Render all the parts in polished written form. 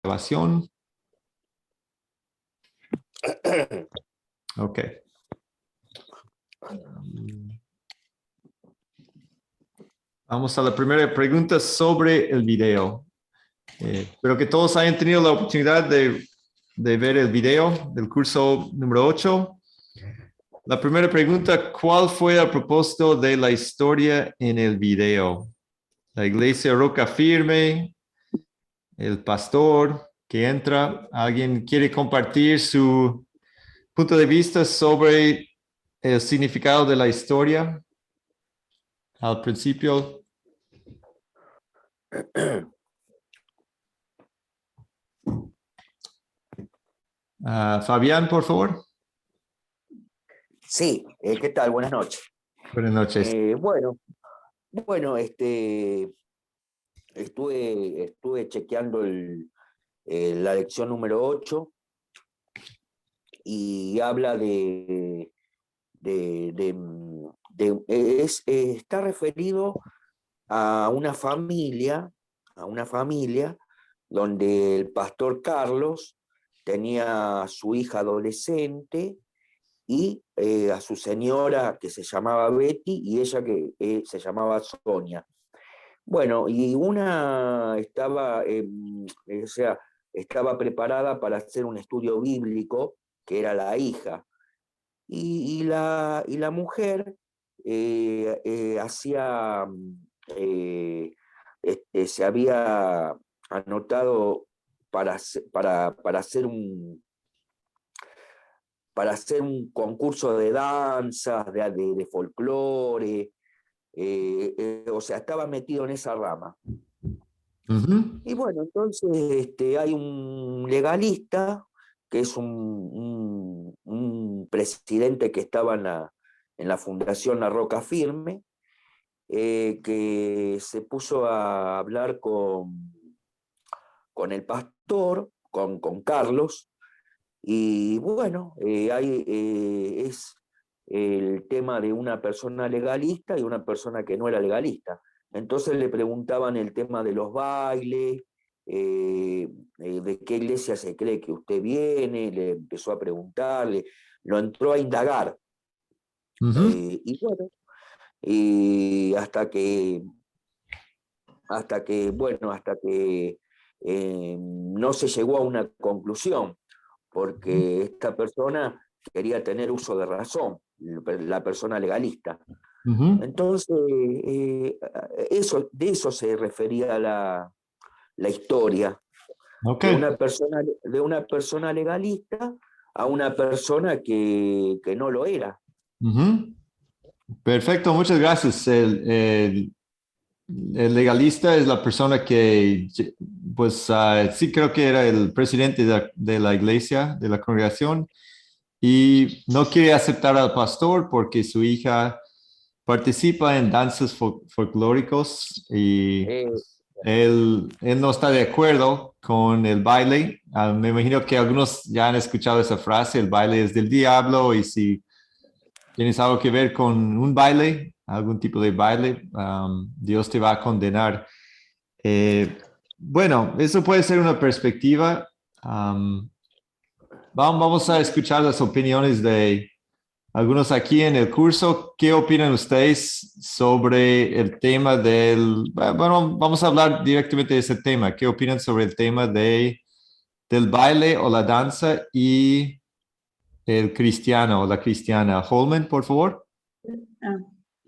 grabación. Ok. Vamos a la primera pregunta sobre el video. Espero que todos hayan tenido la oportunidad de ver el video del curso número 8. La primera pregunta, ¿cuál fue el propósito de la historia en el video? La iglesia Roca Firme, el pastor que entra. ¿Alguien quiere compartir su punto de vista sobre el significado de la historia al principio? Fabián, por favor. Sí, ¿qué tal? Buenas noches. Buenas noches. Bueno, estuve chequeando la lección número 8 y habla está referido a una familia donde el pastor Carlos tenía a su hija adolescente y a su señora que se llamaba Betty y ella que se llamaba Sonia. Bueno, y una estaba, estaba preparada para hacer un estudio bíblico, que era la hija, y la mujer se había anotado para hacer un concurso de danzas, de folclore, o sea, estaba metido en esa rama. Uh-huh. Y bueno, entonces hay un legalista, que es un presidente que estaba en la Fundación La Roca Firme, que se puso a hablar con el pastor, con Carlos, y bueno, es el tema de una persona legalista y una persona que no era legalista. Entonces le preguntaban el tema de los bailes, de qué iglesia se cree que usted viene, le empezó a preguntarle, lo entró a indagar. Uh-huh. Y bueno, y hasta que no se llegó a una conclusión, porque esta persona quería tener uso de razón, la persona legalista. Uh-huh. Entonces, de eso se refería la historia, Okay. de una persona legalista a una persona que no lo era. Uh-huh. Perfecto, muchas gracias. El legalista es la persona que, pues, sí creo que era el presidente de la iglesia, de la congregación, y no quiere aceptar al pastor porque su hija participa en danzas folclóricos y él no está de acuerdo con el baile. Me imagino que algunos ya han escuchado esa frase, el baile es del diablo, y si tienes algo que ver con un baile, algún tipo de baile, Dios te va a condenar. Bueno, eso puede ser una perspectiva. Vamos a escuchar las opiniones de algunos aquí en el curso. ¿Qué opinan ustedes sobre el tema bueno, vamos a hablar directamente de ese tema. ¿Qué opinan sobre el tema del baile o la danza y el cristiano o la cristiana? Holman, por favor.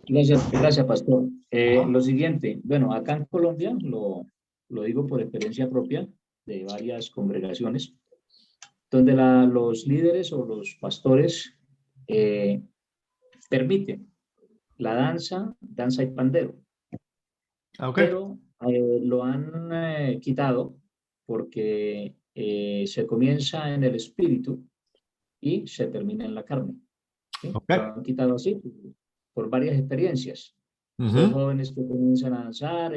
Gracias, pastor. Lo siguiente, bueno, acá en Colombia, lo digo por experiencia propia de varias congregaciones, donde los líderes o los pastores permiten la danza y pandero, Okay. pero lo han quitado porque se comienza en el espíritu y se termina en la carne. ¿Sí? Okay. Lo han quitado así por varias experiencias. Los Uh-huh. jóvenes que comienzan a danzar,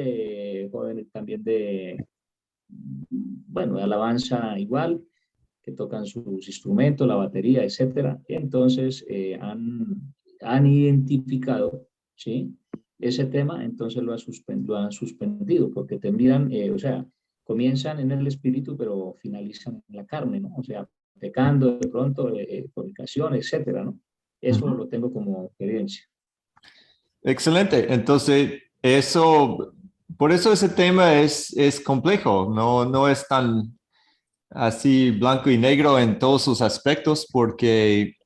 jóvenes también bueno, de alabanza igual, que tocan sus instrumentos, la batería, etcétera. Entonces han identificado, ¿sí?, ese tema, entonces lo han suspendido, porque terminan, o sea, comienzan en el espíritu, pero finalizan en la carne, ¿no? O sea, pecando de pronto, fornicación, etcétera, ¿no? Eso Ujú. lo tengo como evidencia. Excelente. Entonces, por eso ese tema es complejo, no es tan así blanco y negro en todos sus aspectos, porque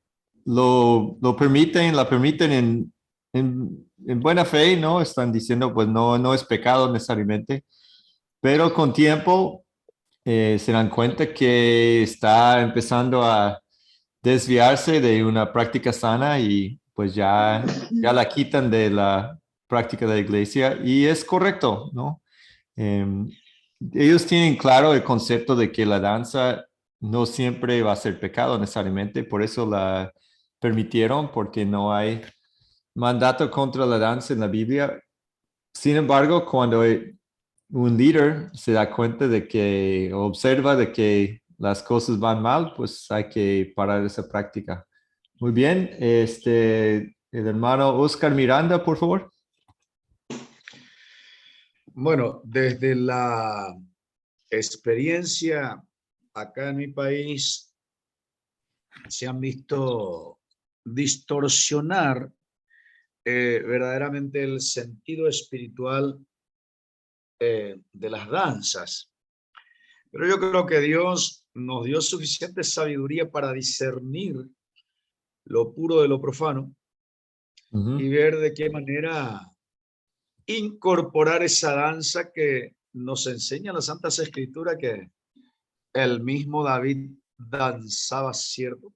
lo permiten, la permiten en buena fe, ¿no? Están diciendo, pues no es pecado necesariamente, pero con tiempo se dan cuenta que está empezando a desviarse de una práctica sana y pues ya la quitan de la práctica de la iglesia y es correcto, ¿no? Em, Ellos tienen claro el concepto de que la danza no siempre va a ser pecado necesariamente, por eso la permitieron, porque no hay mandato contra la danza en la Biblia. Sin embargo, cuando un líder se da cuenta de que, observa de que las cosas van mal, pues hay que parar esa práctica. Muy bien, el hermano Oscar Miranda, por favor. Bueno, desde la experiencia acá en mi país, se han visto distorsionar verdaderamente el sentido espiritual de las danzas. Pero yo creo que Dios nos dio suficiente sabiduría para discernir lo puro de lo profano Ujú. y ver de qué manera incorporar esa danza que nos enseña la Santa Escritura, que el mismo David danzaba, ¿cierto?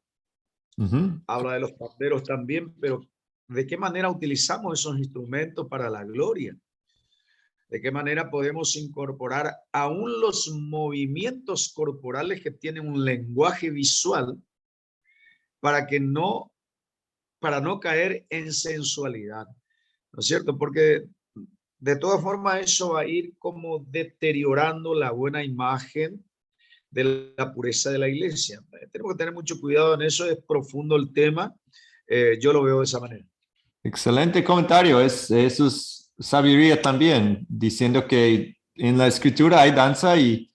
Ujú. Habla de los panderos también, pero ¿de qué manera utilizamos esos instrumentos para la gloria? ¿De qué manera podemos incorporar aún los movimientos corporales que tienen un lenguaje visual para que para no caer en sensualidad? ¿No es cierto? Porque de todas formas eso va a ir como deteriorando la buena imagen de la pureza de la iglesia. Tenemos que tener mucho cuidado en eso, es profundo el tema. Yo lo veo de esa manera. Excelente comentario, eso es sabiduría también, diciendo que en la escritura hay danza y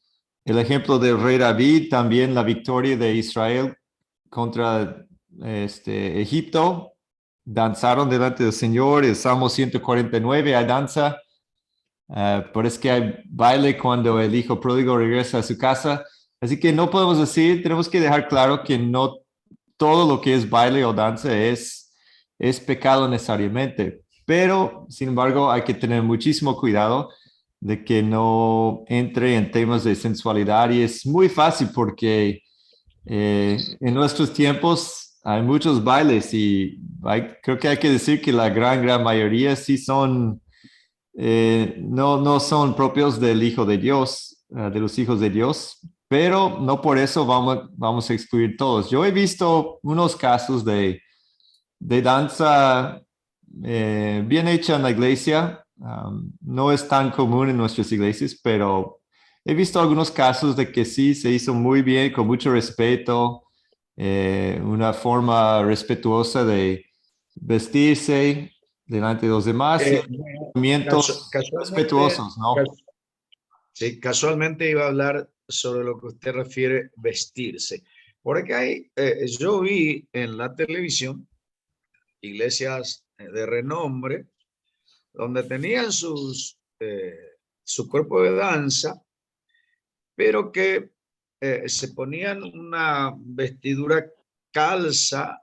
el ejemplo del rey David, también la victoria de Israel contra Egipto, danzaron delante del Señor, el Salmo 149 hay danza, pero es que hay baile cuando el hijo pródigo regresa a su casa, así que no podemos decir, tenemos que dejar claro que no todo lo que es baile o danza es pecado necesariamente, pero sin embargo hay que tener muchísimo cuidado de que no entre en temas de sensualidad y es muy fácil porque en nuestros tiempos hay muchos bailes y creo que hay que decir que la gran mayoría sí son, no son propios del Hijo de Dios, de los hijos de Dios, pero no por eso vamos a excluir todos. Yo he visto unos casos de danza bien hecha en la iglesia. No es tan común en nuestras iglesias, pero he visto algunos casos de que sí se hizo muy bien, con mucho respeto, una forma respetuosa de vestirse delante de los demás y Bueno, movimientos casualmente, respetuosos, ¿no? sí, casualmente iba a hablar sobre lo que usted refiere vestirse, porque yo vi en la televisión iglesias de renombre donde tenían su cuerpo de danza, pero que se ponían una vestidura calza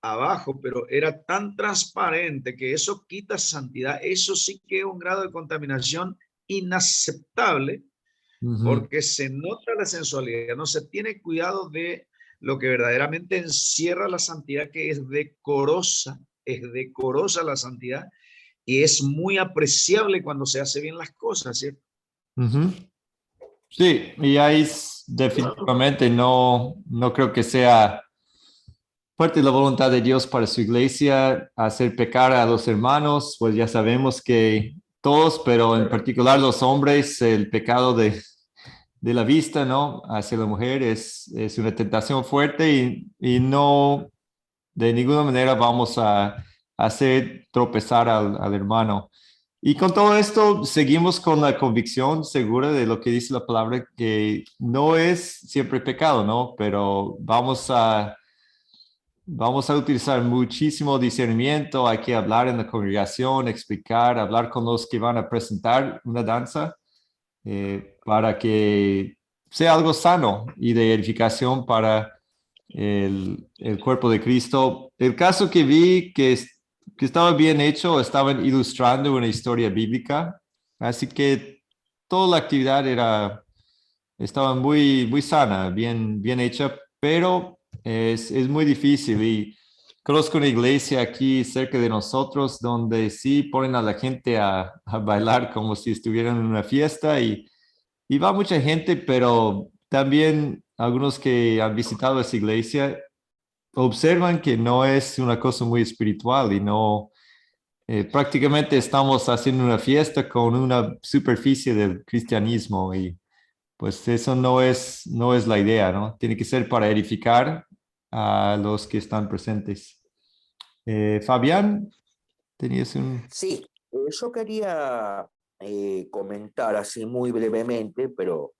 abajo, pero era tan transparente que eso quita santidad. Eso sí que es un grado de contaminación inaceptable Ujú. porque se nota la sensualidad, no se tiene cuidado de lo que verdaderamente encierra la santidad, que es decorosa la santidad y es muy apreciable cuando se hace bien las cosas, ¿cierto? Ujú. Sí, y ahí definitivamente no creo que sea fuerte la voluntad de Dios para su iglesia, hacer pecar a los hermanos, pues ya sabemos que todos, pero en particular los hombres, el pecado de la vista, ¿no? Hacia la mujer es una tentación fuerte y no, de ninguna manera vamos a hacer tropezar al hermano. Y con todo esto, seguimos con la convicción segura de lo que dice la palabra, que no es siempre pecado, ¿no? Pero vamos a utilizar muchísimo discernimiento, hay que hablar en la congregación, explicar, hablar con los que van a presentar una danza para que sea algo sano y de edificación para el cuerpo de Cristo. El caso que vi que estaba bien hecho, estaban ilustrando una historia bíblica, así que toda la actividad estaba muy sana, bien hecha, pero es muy difícil y conozco una iglesia aquí cerca de nosotros donde sí ponen a la gente a bailar como si estuvieran en una fiesta y va mucha gente, pero también algunos que han visitado esa iglesia observan que no es una cosa muy espiritual y no, prácticamente estamos haciendo una fiesta con una superficie del cristianismo y pues eso no es la idea, ¿no? Tiene que ser para edificar a los que están presentes. Fabián, tenías un... Sí, yo quería comentar así muy brevemente, pero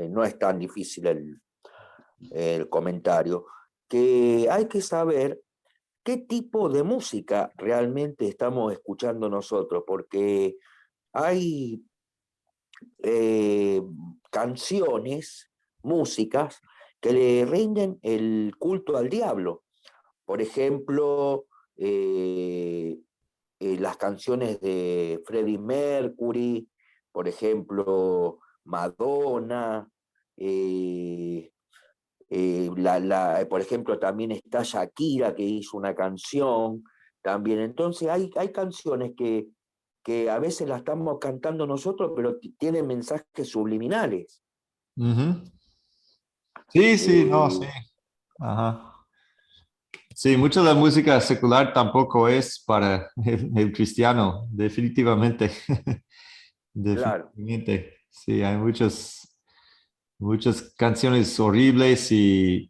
no es tan difícil el comentario, que hay que saber qué tipo de música realmente estamos escuchando nosotros, porque hay eh, canciones, músicas, que le rinden el culto al diablo. Por ejemplo, las canciones de Freddie Mercury, por ejemplo, Madonna, por ejemplo, también está Shakira que hizo una canción, también. Entonces hay canciones que a veces las estamos cantando nosotros, pero tienen mensajes subliminales. Ujú. Sí, sí, no, sí. Eh, Ajá. Sí, mucha de la música secular tampoco es para el cristiano, definitivamente. claro, Definitivamente. Sí, hay muchas canciones horribles y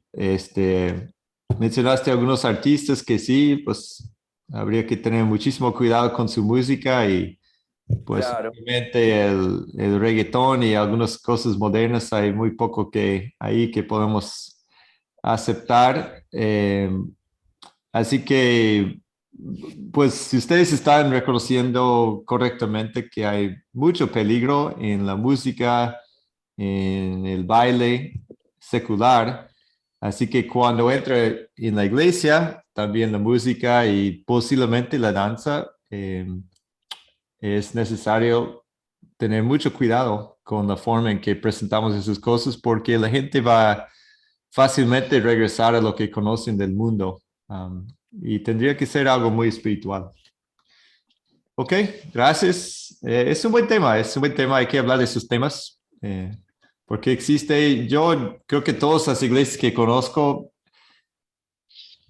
mencionaste algunos artistas que sí, pues habría que tener muchísimo cuidado con su música y pues claro. obviamente el reggaetón y algunas cosas modernas hay muy poco que ahí que podemos aceptar. Así que, pues, si ustedes están reconociendo correctamente que hay mucho peligro en la música, en el baile secular, así que cuando entre en la iglesia, también la música y posiblemente la danza, es necesario tener mucho cuidado con la forma en que presentamos esas cosas porque la gente va fácilmente regresar a lo que conocen del mundo. Y tendría que ser algo muy espiritual. Ok, gracias. Es un buen tema, hay que hablar de esos temas, porque existe, yo creo que todas las iglesias que conozco,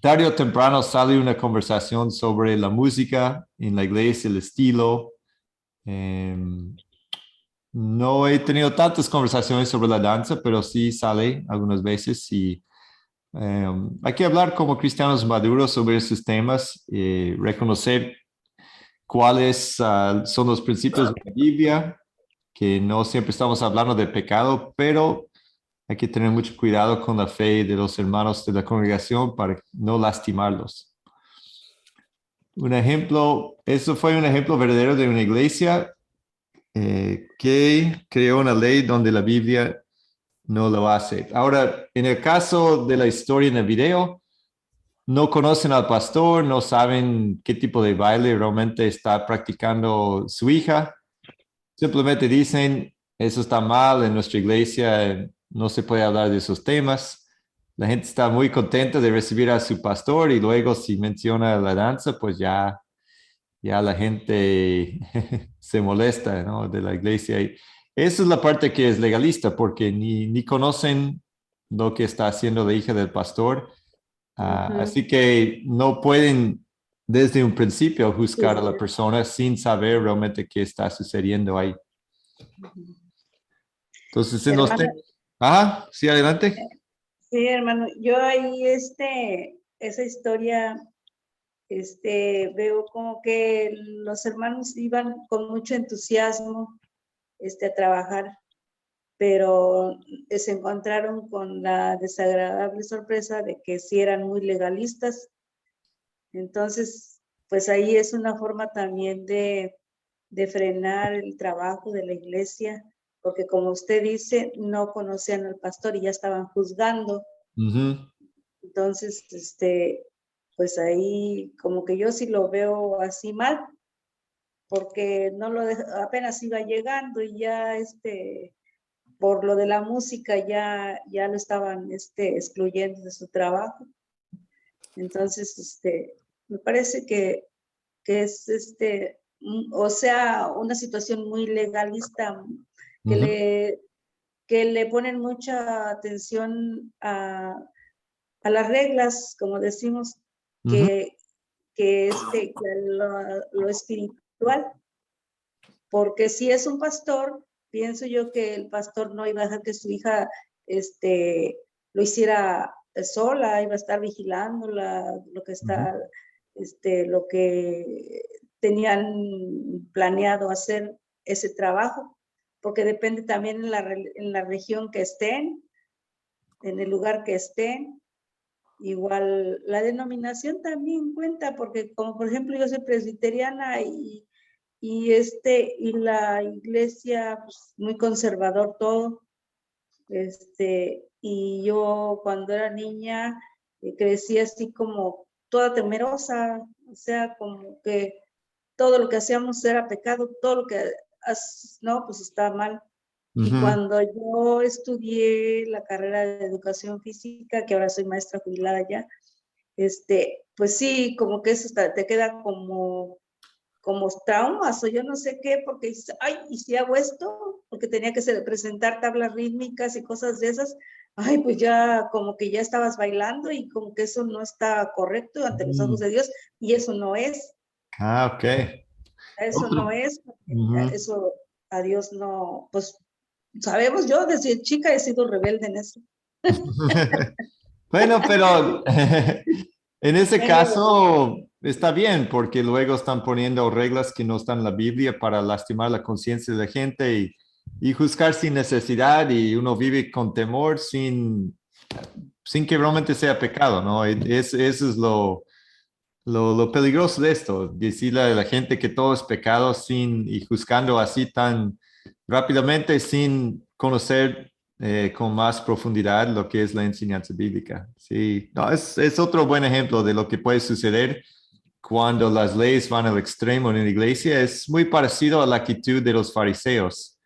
tarde o temprano sale una conversación sobre la música en la iglesia, el estilo. No he tenido tantas conversaciones sobre la danza, pero sí sale algunas veces y hay que hablar como cristianos maduros sobre esos temas, reconocer cuáles son los principios de la Biblia, que no siempre estamos hablando de pecado, pero hay que tener mucho cuidado con la fe de los hermanos de la congregación para no lastimarlos. Un ejemplo, eso fue un ejemplo verdadero de una iglesia que creó una ley donde la Biblia no lo hace. Ahora, en el caso de la historia en el video, no conocen al pastor, no saben qué tipo de baile realmente está practicando su hija. Simplemente dicen, eso está mal en nuestra iglesia, no se puede hablar de esos temas. La gente está muy contenta de recibir a su pastor y luego si menciona la danza, pues ya la gente se molesta, ¿no? De la iglesia. Y esa es la parte que es legalista, porque ni conocen lo que está haciendo la hija del pastor. Así que no pueden desde un principio juzgar a la persona sin saber realmente qué está sucediendo ahí. Entonces, en los Hermano, temas... Ajá, sí, adelante. sí, hermano, yo ahí esa historia veo como que los hermanos iban con mucho entusiasmo a trabajar, pero se encontraron con la desagradable sorpresa de que sí eran muy legalistas. Entonces, pues ahí es una forma también de frenar el trabajo de la iglesia, porque como usted dice, no conocían al pastor y ya estaban juzgando. Ujú. Entonces, pues ahí como que yo sí lo veo así mal, porque no lo apenas iba llegando y ya por lo de la música ya lo estaban excluyendo de su trabajo. Entonces, me parece que es o sea, una situación muy legalista, que Ujú. que le ponen mucha atención a las reglas, como decimos, Ujú. que lo espiritual, porque si es un pastor, pienso yo que el pastor no iba a dejar que su hija lo hiciera sola, iba a estar vigilándola, lo que está, lo que tenían planeado hacer ese trabajo, porque depende también en la región que estén, en el lugar que estén. Igual la denominación también cuenta, porque como por ejemplo yo soy presbiteriana y la iglesia pues, muy conservador todo, y yo cuando era niña crecí así como toda temerosa, o sea, como que todo lo que hacíamos era pecado, todo lo que no, pues está mal. Y Ujú. cuando yo estudié la carrera de educación física, que ahora soy maestra jubilada ya, pues sí, como que eso te queda como traumas o yo no sé qué, porque dices, ay, ¿y si hago esto? Porque tenía que presentar tablas rítmicas y cosas de esas. Ay, pues ya como que ya estabas bailando y como que eso no está correcto ante los ojos de Dios y eso no es, Ah, ok. eso no Otro. es, Ujú. eso a Dios no, pues sabemos, yo desde chica he sido rebelde en eso. Bueno, pero en ese caso está bien, porque luego están poniendo reglas que no están en la Biblia para lastimar la conciencia de la gente y juzgar sin necesidad y uno vive con temor sin que realmente sea pecado, ¿no? Eso es lo peligroso de esto, decirle a la gente que todo es pecado y juzgando así tan rápidamente sin conocer con más profundidad lo que es la enseñanza bíblica. Sí, no, es otro buen ejemplo de lo que puede suceder cuando las leyes van al extremo en la iglesia. Es muy parecido a la actitud de los fariseos,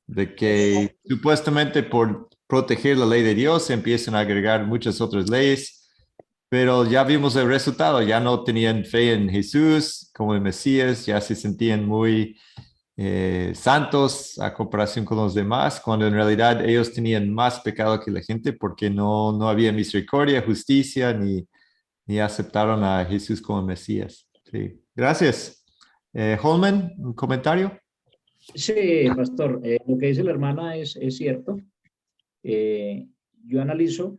de que Exacto. supuestamente por proteger la ley de Dios se empiezan a agregar muchas otras leyes, pero ya vimos el resultado, ya no tenían fe en Jesús como el Mesías, ya se sentían muy santos a comparación con los demás, cuando en realidad ellos tenían más pecado que la gente porque no había misericordia, justicia, ni aceptaron a Jesús como el Mesías. Sí. Gracias. Holman, un comentario. Sí, pastor, lo que dice la hermana es cierto. Yo analizo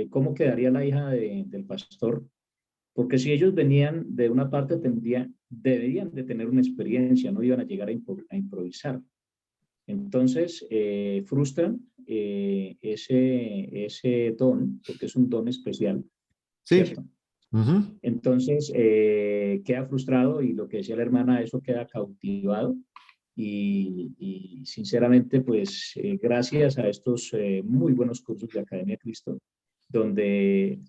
cómo quedaría la hija del pastor, porque si ellos venían de una parte, deberían de tener una experiencia, no iban a llegar a improvisar. Entonces, frustran ese don, porque es un don especial, Sí. ¿cierto? Ujú. Entonces, queda frustrado y lo que decía la hermana, eso queda cautivado. Y sinceramente, pues gracias a estos muy buenos cursos de Academia Cristo, donde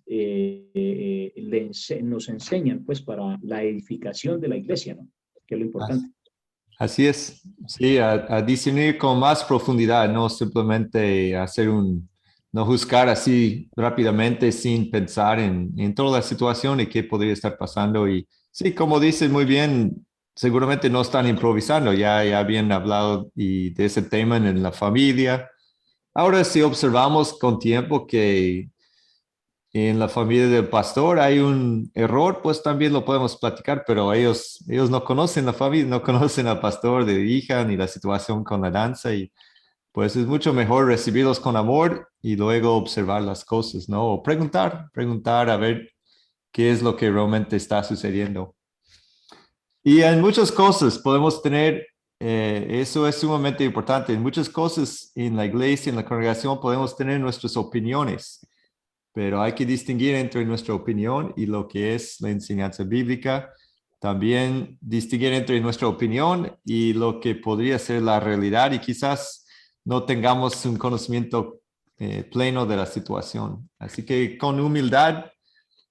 nos enseñan pues para la edificación de la iglesia, ¿no? Que es lo importante. Así es, sí, a discernir con más profundidad, no simplemente no juzgar así rápidamente sin pensar en toda la situación y qué podría estar pasando. Y sí, como dices muy bien, seguramente no están improvisando, ya habían hablado de ese tema en la familia. Ahora sí observamos con tiempo que en la familia del pastor hay un error, pues también lo podemos platicar, pero ellos no conocen la familia, no conocen al pastor de hija ni la situación con la danza y pues es mucho mejor recibirlos con amor y luego observar las cosas, ¿no? O preguntar a ver qué es lo que realmente está sucediendo. Y en muchas cosas podemos tener, eso es sumamente importante, en muchas cosas en la iglesia, en la congregación podemos tener nuestras opiniones, pero hay que distinguir entre nuestra opinión y lo que es la enseñanza bíblica. También distinguir entre nuestra opinión y lo que podría ser la realidad, y quizás no tengamos un conocimiento pleno de la situación. Así que con humildad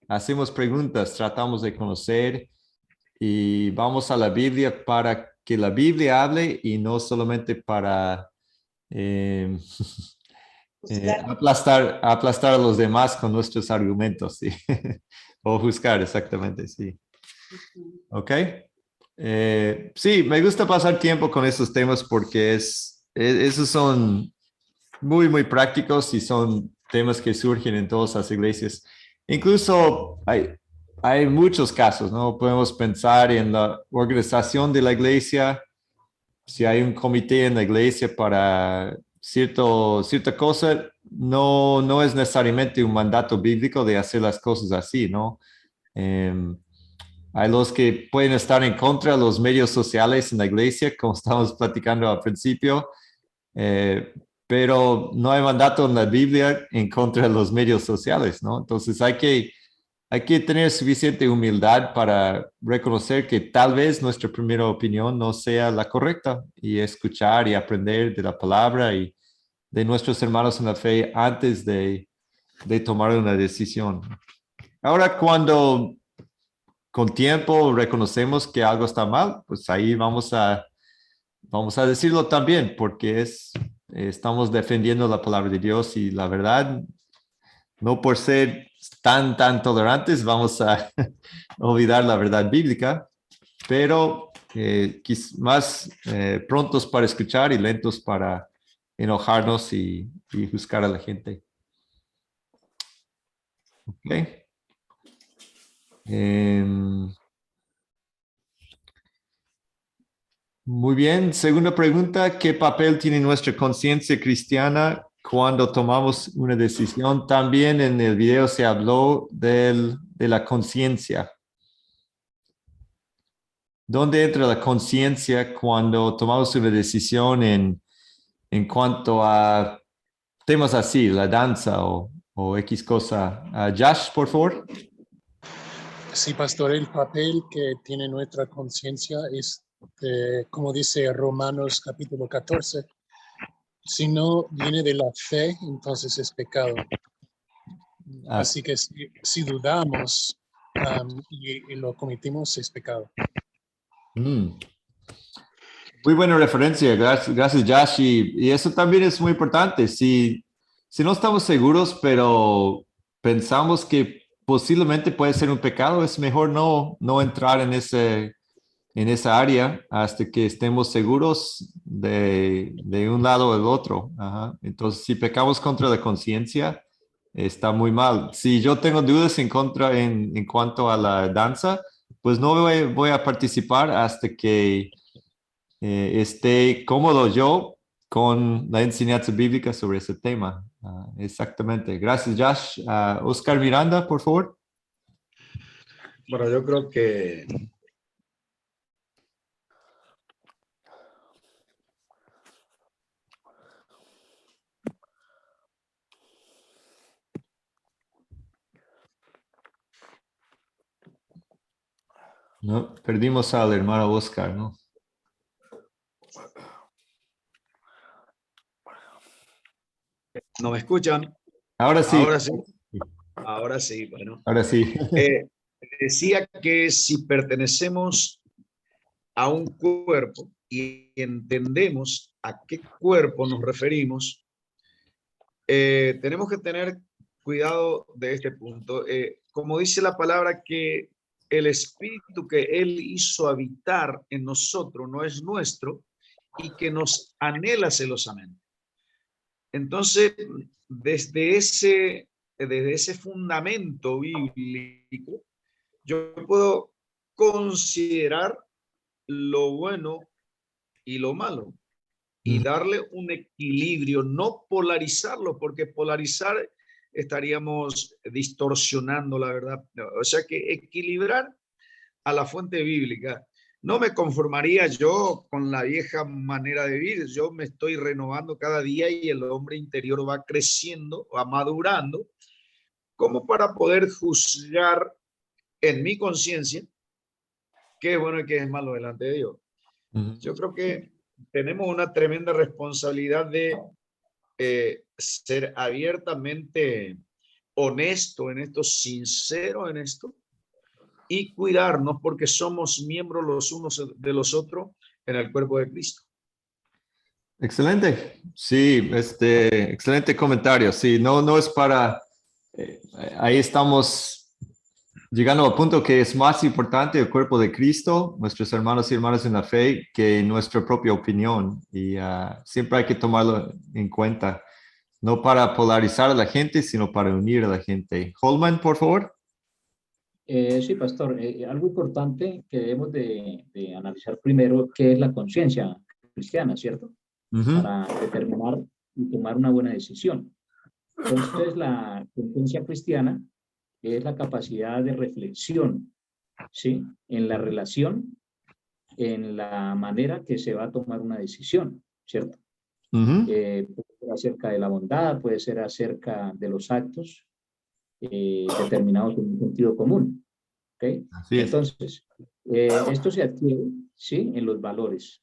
hacemos preguntas, tratamos de conocer y vamos a la Biblia para que la Biblia hable y no solamente para Juzgar. aplastar a los demás con nuestros argumentos, ¿sí? O juzgar, exactamente, sí. ¿Ok? Sí, me gusta pasar tiempo con estos temas porque esos son muy, muy prácticos y son temas que surgen en todas las iglesias. Incluso hay muchos casos, ¿no? Podemos pensar en la organización de la iglesia, si hay un comité en la iglesia para cierta cosa, no es necesariamente un mandato bíblico de hacer las cosas así, ¿no? Hay los que pueden estar en contra de los medios sociales en la iglesia, como estamos platicando al principio, pero no hay mandato en la Biblia en contra de los medios sociales, ¿no? Entonces hay que tener suficiente humildad para reconocer que tal vez nuestra primera opinión no sea la correcta y escuchar y aprender de la palabra y de nuestros hermanos en la fe antes de tomar una decisión. Ahora, cuando con tiempo reconocemos que algo está mal, pues ahí vamos a decirlo también, porque estamos defendiendo la palabra de Dios y la verdad, no por ser tan tolerantes vamos a olvidar la verdad bíblica, pero más prontos para escuchar y lentos para enojarnos y juzgar a la gente. Ok. Muy bien. Segunda pregunta, ¿qué papel tiene nuestra conciencia cristiana cuando tomamos una decisión? También en el video se habló de la conciencia. ¿Dónde entra la conciencia cuando tomamos una decisión en cuanto a temas así, la danza o X cosa? Josh, por favor. Sí, pastor, el papel que tiene nuestra conciencia es, como dice Romanos capítulo 14, si no viene de la fe, entonces es pecado. Así que si dudamos y lo cometimos, es pecado. Muy buena referencia, gracias Josh. Y eso también es muy importante. Si no estamos seguros, pero pensamos que posiblemente puede ser un pecado, es mejor no entrar en esa área hasta que estemos seguros de un lado o del otro. Ajá. Entonces, si pecamos contra la conciencia, está muy mal. Si yo tengo dudas en cuanto a la danza, pues no voy a participar hasta que esté cómodo yo con la enseñanza bíblica sobre ese tema. Exactamente. Gracias, Josh. Oscar Miranda, por favor. Bueno, yo creo que No, perdimos al hermano Oscar, ¿no? no me escuchan. Ahora sí. Ahora sí. Ahora sí, bueno. Ahora sí. Decía que si pertenecemos a un cuerpo y entendemos a qué cuerpo nos referimos, tenemos que tener cuidado de este punto. Como dice la palabra, que el espíritu que Él hizo habitar en nosotros no es nuestro y que nos anhela celosamente. Entonces, desde ese fundamento bíblico, yo puedo considerar lo bueno y lo malo y darle un equilibrio, no polarizarlo, porque polarizar estaríamos distorsionando la verdad. O sea que equilibrar a la fuente bíblica. No me conformaría yo con la vieja manera de vivir. Yo me estoy renovando cada día y el hombre interior va creciendo, va madurando, como para poder juzgar en mi conciencia qué es bueno y qué es malo delante de Dios. Yo creo que tenemos una tremenda responsabilidad de ser abiertamente honesto en esto, sincero en esto, y cuidarnos porque somos miembros los unos de los otros en el cuerpo de Cristo. Excelente. Sí, excelente comentario. Sí, no es para, ahí estamos llegando al punto que es más importante el cuerpo de Cristo, nuestros hermanos y hermanas en la fe, que nuestra propia opinión. Y siempre hay que tomarlo en cuenta, no para polarizar a la gente, sino para unir a la gente. Holman, por favor. Sí, pastor. Algo importante que debemos de analizar primero, ¿qué es la conciencia cristiana, cierto? Para determinar y tomar una buena decisión. Entonces, la conciencia cristiana es la capacidad de reflexión, ¿sí? En la relación, en la manera que se va a tomar una decisión, ¿cierto? Puede ser acerca de la bondad, puede ser acerca de los actos determinados en un sentido común, ¿ok? Así es. Entonces, esto se adquiere, ¿sí? En los valores,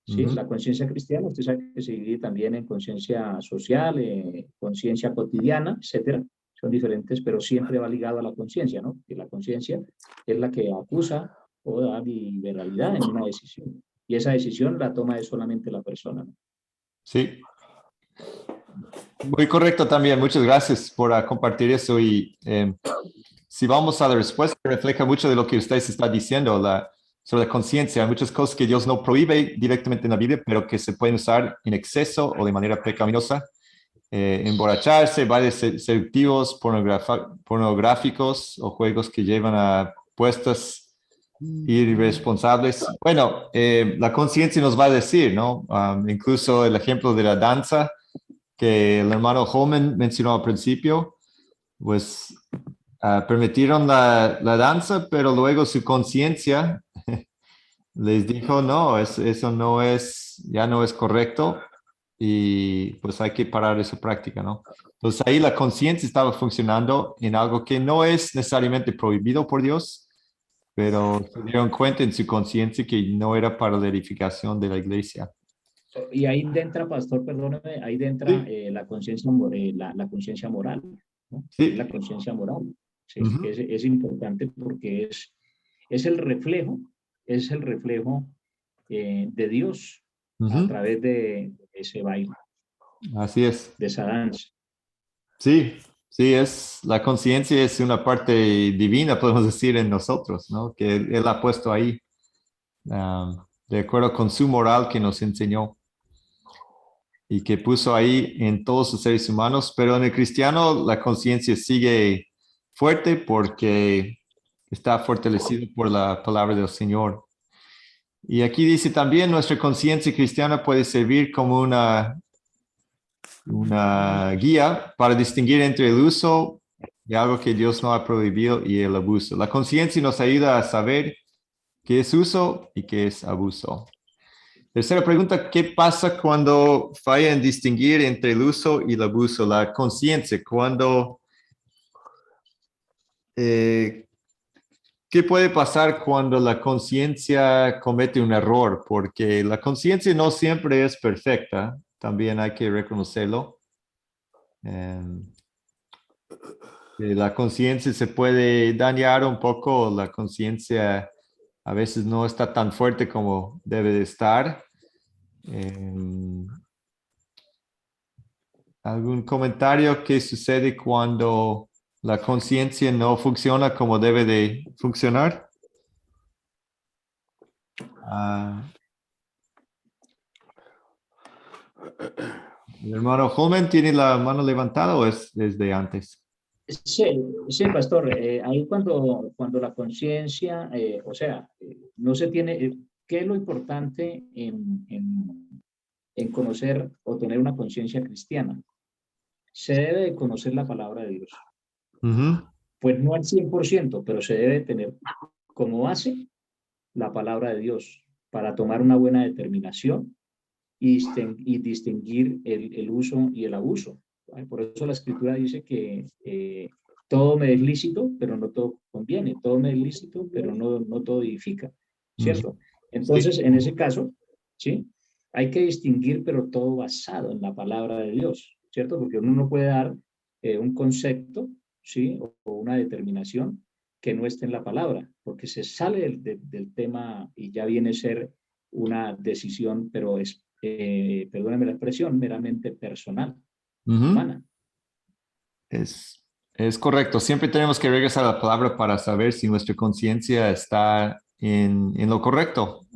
¿sí? La conciencia cristiana, usted sabe que se divide también en conciencia social, conciencia cotidiana, etcétera. Son diferentes, pero siempre va ligado a la conciencia, ¿no? Que la conciencia es la que acusa o da liberalidad en una decisión. Y esa decisión la toma de solamente la persona, ¿no? Sí. Muy correcto también. Muchas gracias por compartir eso. Y si vamos a la respuesta, refleja mucho de lo que usted está diciendo sobre la conciencia. Hay muchas cosas que Dios no prohíbe directamente en la Biblia, pero que se pueden usar en exceso o de manera pecaminosa. Emborracharse, bailes seductivos, pornográficos o juegos que llevan a puestas irresponsables. Bueno, la conciencia nos va a decir, ¿no? Incluso el ejemplo de la danza que el hermano Holman mencionó al principio, pues permitieron la danza, pero luego su conciencia les dijo, no, eso no es, ya no es correcto y pues hay que parar esa práctica, ¿no? Entonces ahí la conciencia estaba funcionando en algo que no es necesariamente prohibido por Dios, pero se dieron cuenta en su conciencia que no era para la edificación de la iglesia. Y ahí entra, pastor, perdóname, ahí entra la conciencia la conciencia moral, ¿no? Sí. La conciencia moral, ¿sí? Que es importante porque es el reflejo de Dios a través de ese baile. Así es. De esa danza. Sí, sí, la conciencia es una parte divina, podemos decir, en nosotros, ¿no? Que Él ha puesto ahí, de acuerdo con su moral que nos enseñó y que puso ahí en todos los seres humanos, pero en el cristiano la conciencia sigue fuerte porque está fortalecido por la palabra del Señor. Y aquí dice también, nuestra conciencia cristiana puede servir como una guía para distinguir entre el uso de algo que Dios no ha prohibido y el abuso. La conciencia nos ayuda a saber qué es uso y qué es abuso. Tercera pregunta, ¿qué pasa cuando falla en distinguir entre el uso y el abuso? La conciencia, ¿qué puede pasar cuando la conciencia comete un error? Porque la conciencia no siempre es perfecta, también hay que reconocerlo. La conciencia se puede dañar un poco, la conciencia a veces no está tan fuerte como debe de estar. ¿Algún comentario qué sucede cuando la conciencia no funciona como debe de funcionar? ¿El hermano Holman tiene la mano levantada o es desde antes? Sí, pastor. Ahí cuando la conciencia, no se tiene, ¿qué es lo importante en conocer o tener una conciencia cristiana? se debe de conocer la palabra de Dios. Ujú. Pues no al 100%, pero se debe tener como base la palabra de Dios para tomar una buena determinación y distinguir el uso y el abuso. Por eso la escritura dice que todo me es lícito, pero no todo conviene. Todo me es lícito, pero no todo edifica. ¿Cierto? Entonces, en ese caso, ¿sí? Hay que distinguir, pero todo basado en la palabra de Dios. ¿Cierto? Porque uno no puede dar un concepto, ¿sí? O una determinación que no esté en la palabra, porque se sale del tema y ya viene a ser una decisión, pero es, perdóname la expresión, meramente personal, Ujú. humana. Es correcto. Siempre tenemos que regresar a la palabra para saber si nuestra conciencia está en lo correcto,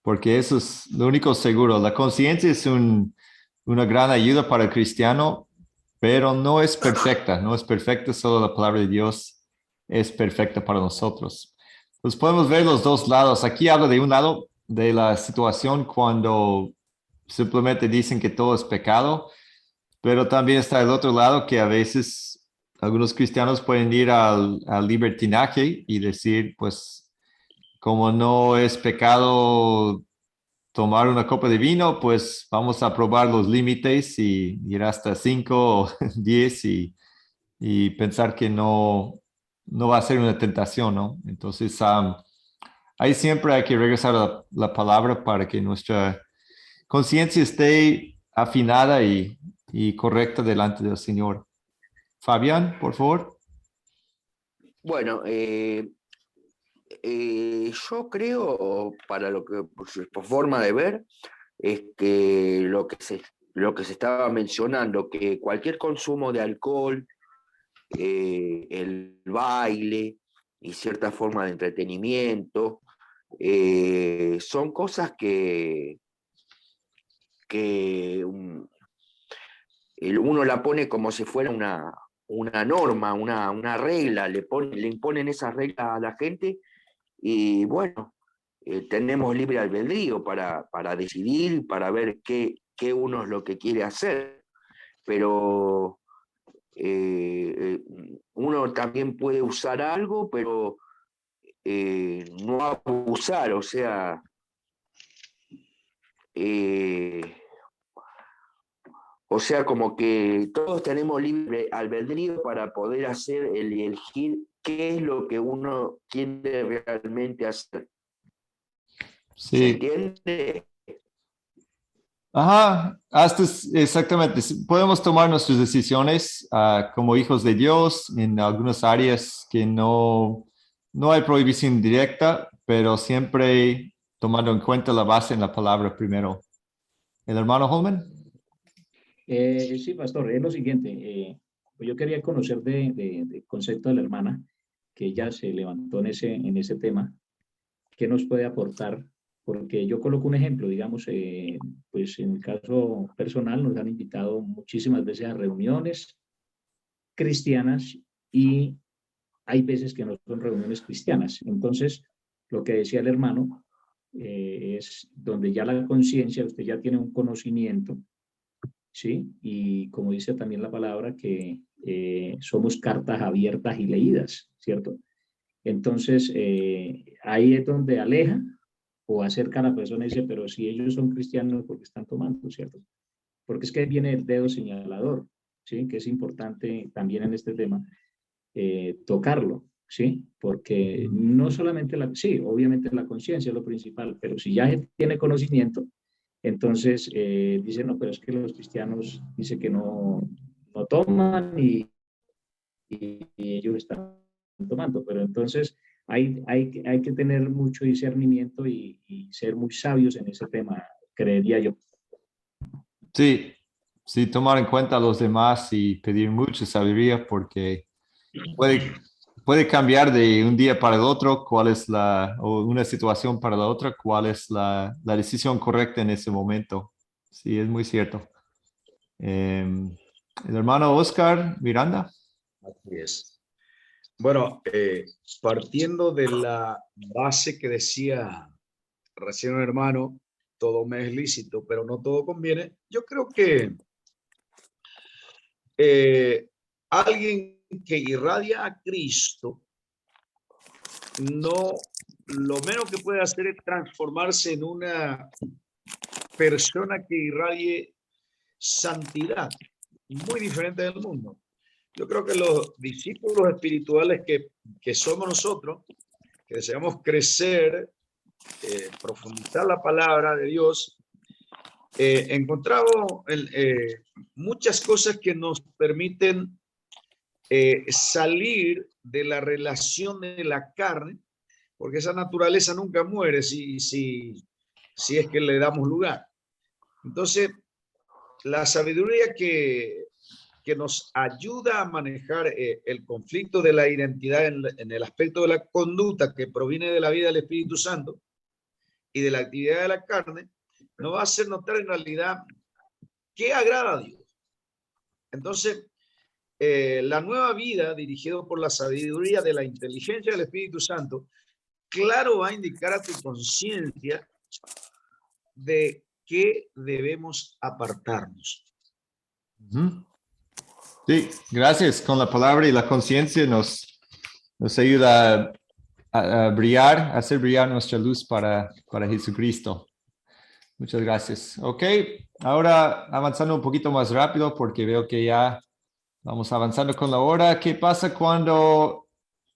porque eso es lo único seguro. La conciencia es una gran ayuda para el cristiano, pero no es perfecta. No es perfecta, solo la palabra de Dios es perfecta para nosotros. Pues podemos ver los dos lados. Aquí habla de un lado de la situación cuando simplemente dicen que todo es pecado, pero también está el otro lado que a veces algunos cristianos pueden ir al libertinaje y decir, pues, como no es pecado tomar una copa de vino, pues vamos a probar los límites y ir hasta 5 o 10 y pensar que no va a ser una tentación, ¿no? Entonces, ahí siempre hay que regresar a la palabra para que nuestra conciencia esté afinada y correcta delante del Señor. Fabián, por favor. Bueno, yo creo, para lo que, por forma de ver, es que lo que se estaba mencionando, que cualquier consumo de alcohol, el baile y cierta forma de entretenimiento, son cosas que uno la pone como si fuera una norma, una regla, le imponen esas reglas a la gente y bueno, tenemos libre albedrío para decidir, para ver qué uno es lo que quiere hacer, pero uno también puede usar algo, pero no abusar, o sea, eh, como que todos tenemos libre albedrío para poder hacer elegir qué es lo que uno quiere realmente hacer. ¿Se Sí. entiende? Ajá, exactamente. Podemos tomar nuestras decisiones como hijos de Dios en algunas áreas que no hay prohibición directa, pero siempre tomando en cuenta la base en la palabra primero. ¿El hermano Holman? Sí, pastor, es lo siguiente. Pues yo quería conocer del concepto de la hermana, que ella se levantó en ese tema. ¿Qué nos puede aportar? Porque yo coloco un ejemplo, digamos, pues en el caso personal nos han invitado muchísimas veces a reuniones cristianas y hay veces que no son reuniones cristianas. Entonces, lo que decía el hermano es donde ya la conciencia, usted ya tiene un conocimiento, ¿sí? Y como dice también la palabra, que somos cartas abiertas y leídas, ¿cierto? Entonces, ahí es donde aleja o acerca a la persona y dice, pero si ellos son cristianos, ¿por qué están tomando, cierto? Porque es que viene el dedo señalador, ¿sí? Que es importante también en este tema tocarlo, ¿sí? Porque no solamente sí, obviamente la conciencia es lo principal, pero si ya tiene conocimiento, entonces dice, no, pero es que los cristianos dice que no toman y ellos están tomando, pero entonces hay que tener mucho discernimiento y ser muy sabios en ese tema, creería yo. Sí, sí, tomar en cuenta a los demás y pedir mucha sabiduría porque puede cambiar de un día para el otro o una situación para la otra, cuál es la decisión correcta en ese momento. Sí, es muy cierto. El hermano Oscar Miranda. Así es. Bueno, partiendo de la base que decía recién un hermano, todo me es lícito, pero no todo conviene. Yo creo que alguien que irradia a Cristo, no, lo menos que puede hacer es transformarse en una persona que irradie santidad, muy diferente del mundo. Yo creo que los discípulos espirituales que somos nosotros, que deseamos crecer, profundizar la palabra de Dios, encontramos muchas cosas que nos permiten salir de la relación de la carne, porque esa naturaleza nunca muere si es que le damos lugar. Entonces, la sabiduría que nos ayuda a manejar el conflicto de la identidad en el aspecto de la conducta que proviene de la vida del Espíritu Santo y de la actividad de la carne, nos va a hacer notar en realidad qué agrada a Dios. Entonces, la nueva vida dirigida por la sabiduría de la inteligencia del Espíritu Santo, claro, va a indicar a tu conciencia de qué debemos apartarnos. Sí, gracias. Con la palabra y la conciencia nos ayuda a brillar, a hacer brillar nuestra luz para Jesucristo. Muchas gracias. Ok, ahora avanzando un poquito más rápido porque veo que ya vamos avanzando con la hora. ¿Qué pasa cuando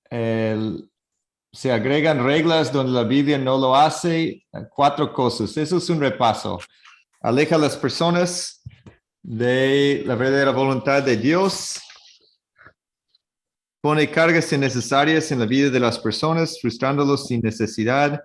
se agregan reglas donde la Biblia no lo hace? 4 cosas. Eso es un repaso. Aleja a las personas de la verdadera voluntad de Dios. Pone cargas innecesarias en la vida de las personas, frustrándolos sin necesidad.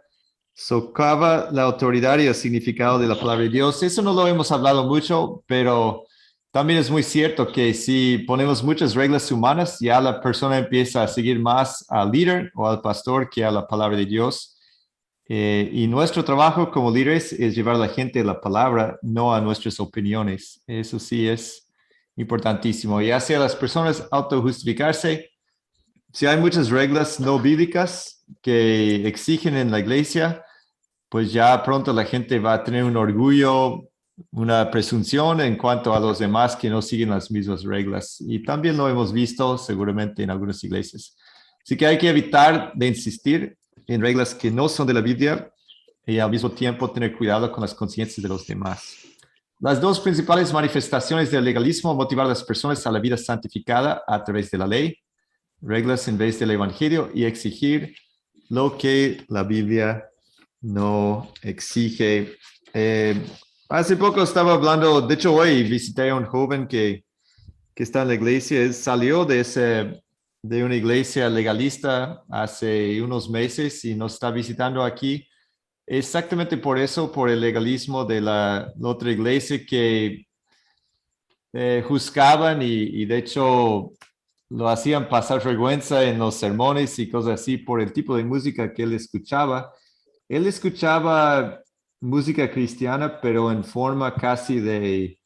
Socava la autoridad y el significado de la palabra de Dios. Eso no lo hemos hablado mucho, pero también es muy cierto que si ponemos muchas reglas humanas, ya la persona empieza a seguir más al líder o al pastor que a la palabra de Dios. Y nuestro trabajo como líderes es llevar a la gente a la palabra, no a nuestras opiniones. Eso sí es importantísimo. Y hacia las personas autojustificarse, si hay muchas reglas no bíblicas que exigen en la iglesia, pues ya pronto la gente va a tener un orgullo, una presunción en cuanto a los demás que no siguen las mismas reglas. Y también lo hemos visto seguramente en algunas iglesias. Así que hay que evitar de insistir en reglas que no son de la Biblia y al mismo tiempo tener cuidado con las conciencias de los demás. Las 2 principales manifestaciones del legalismo: motivar a las personas a la vida santificada a través de la ley, reglas en vez del evangelio, y exigir lo que la Biblia no exige. Hace poco estaba hablando, de hecho hoy visité a un joven que está en la iglesia. Él salió de una iglesia legalista hace unos meses y nos está visitando aquí exactamente por eso, por el legalismo de la otra iglesia que juzgaban y de hecho lo hacían pasar vergüenza en los sermones y cosas así por el tipo de música que él escuchaba. Él escuchaba música cristiana, pero en forma casi de...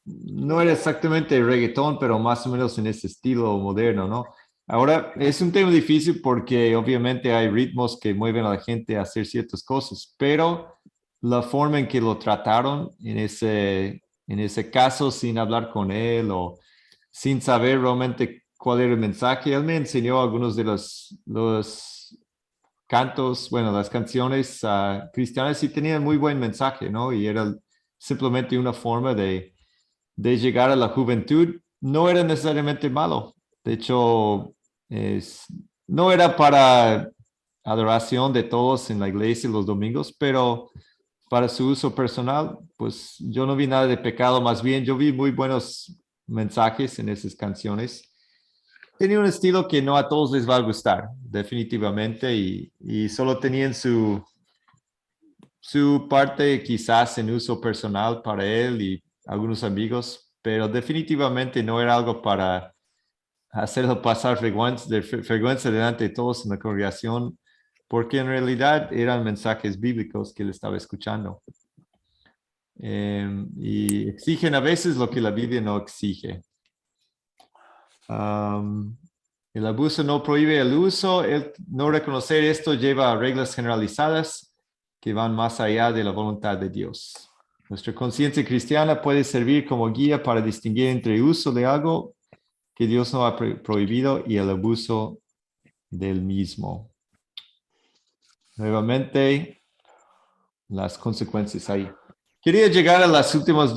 no era exactamente reggaetón, pero más o menos en ese estilo moderno, ¿no? Ahora, es un tema difícil porque obviamente hay ritmos que mueven a la gente a hacer ciertas cosas, pero la forma en que lo trataron en ese caso, sin hablar con él o sin saber realmente cuál era el mensaje, él me enseñó algunos de los cantos, bueno, las canciones cristianas, y tenían muy buen mensaje, ¿no? Y era simplemente una forma de llegar a la juventud. No era necesariamente malo. De hecho, no era para adoración de todos en la iglesia los domingos, pero para su uso personal, pues yo no vi nada de pecado, más bien yo vi muy buenos mensajes en esas canciones. Tenía un estilo que no a todos les va a gustar, definitivamente, y solo tenían su parte quizás en uso personal para él y algunos amigos, pero definitivamente no era algo para hacerlo pasar vergüenza delante de todos en la congregación, porque en realidad eran mensajes bíblicos que él estaba escuchando. Y exigen a veces lo que la Biblia no exige. El abuso no prohíbe el uso. El no reconocer esto lleva a reglas generalizadas que van más allá de la voluntad de Dios. Nuestra conciencia cristiana puede servir como guía para distinguir entre el uso de algo que Dios no ha prohibido y el abuso del mismo. Nuevamente, las consecuencias ahí. Quería llegar a las últimas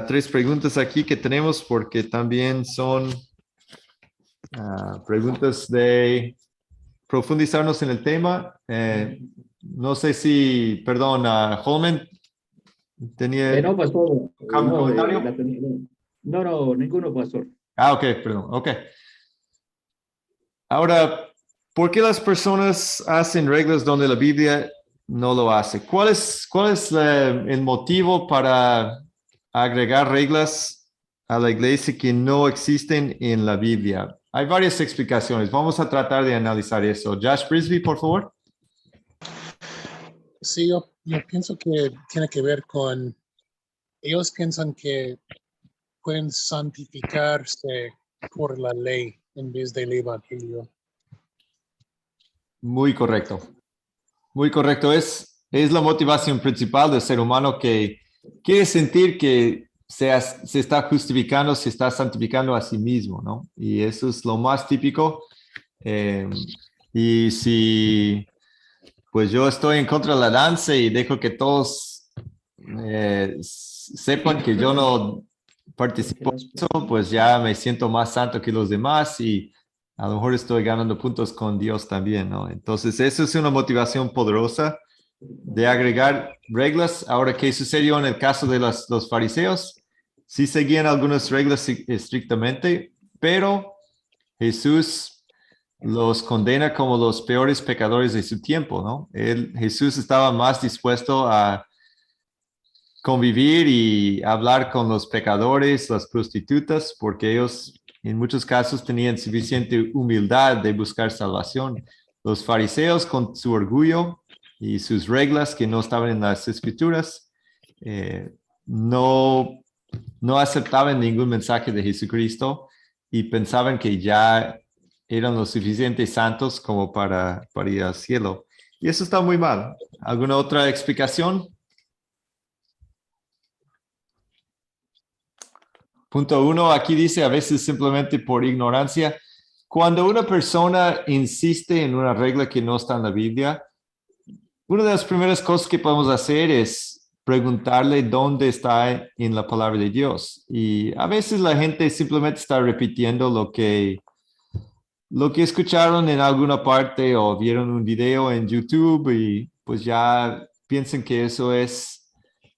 tres preguntas aquí que tenemos porque también son preguntas de profundizarnos en el tema. No sé si, perdón, Holman, tenía No, pastor. un No, comentario. no, ninguno, pastor. Ok, perdón, ok. Ahora, ¿por qué las personas hacen reglas donde la Biblia no lo hace? ¿Cuál es el motivo para agregar reglas a la iglesia que no existen en la Biblia? Hay varias explicaciones. Vamos a tratar de analizar eso. Josh Brisby, por favor. Sí, yo pienso que tiene que ver con, ellos piensan que pueden santificarse por la ley en vez del evangelio. Muy correcto. Muy correcto. Es la motivación principal del ser humano que quiere sentir que se está justificando, se está santificando a sí mismo, ¿no? Y eso es lo más típico. Y si pues yo estoy en contra de la danza y dejo que todos sepan que yo no participo en eso, pues ya me siento más santo que los demás y a lo mejor estoy ganando puntos con Dios también, ¿no? Entonces, eso es una motivación poderosa de agregar reglas. Ahora, ¿qué sucedió en el caso de los fariseos? Sí seguían algunas reglas estrictamente, pero Jesús los condena como los peores pecadores de su tiempo, ¿no? Jesús estaba más dispuesto a convivir y hablar con los pecadores, las prostitutas, porque ellos en muchos casos tenían suficiente humildad de buscar salvación. Los fariseos con su orgullo y sus reglas que no estaban en las escrituras, no aceptaban ningún mensaje de Jesucristo y pensaban que ya eran lo suficiente santos como para ir al cielo. Y eso está muy mal. ¿Alguna otra explicación? Punto 1, aquí dice a veces simplemente por ignorancia. Cuando una persona insiste en una regla que no está en la Biblia, una de las primeras cosas que podemos hacer es preguntarle dónde está en la palabra de Dios. Y a veces la gente simplemente está repitiendo lo que escucharon en alguna parte o vieron un video en YouTube y pues ya piensan que eso es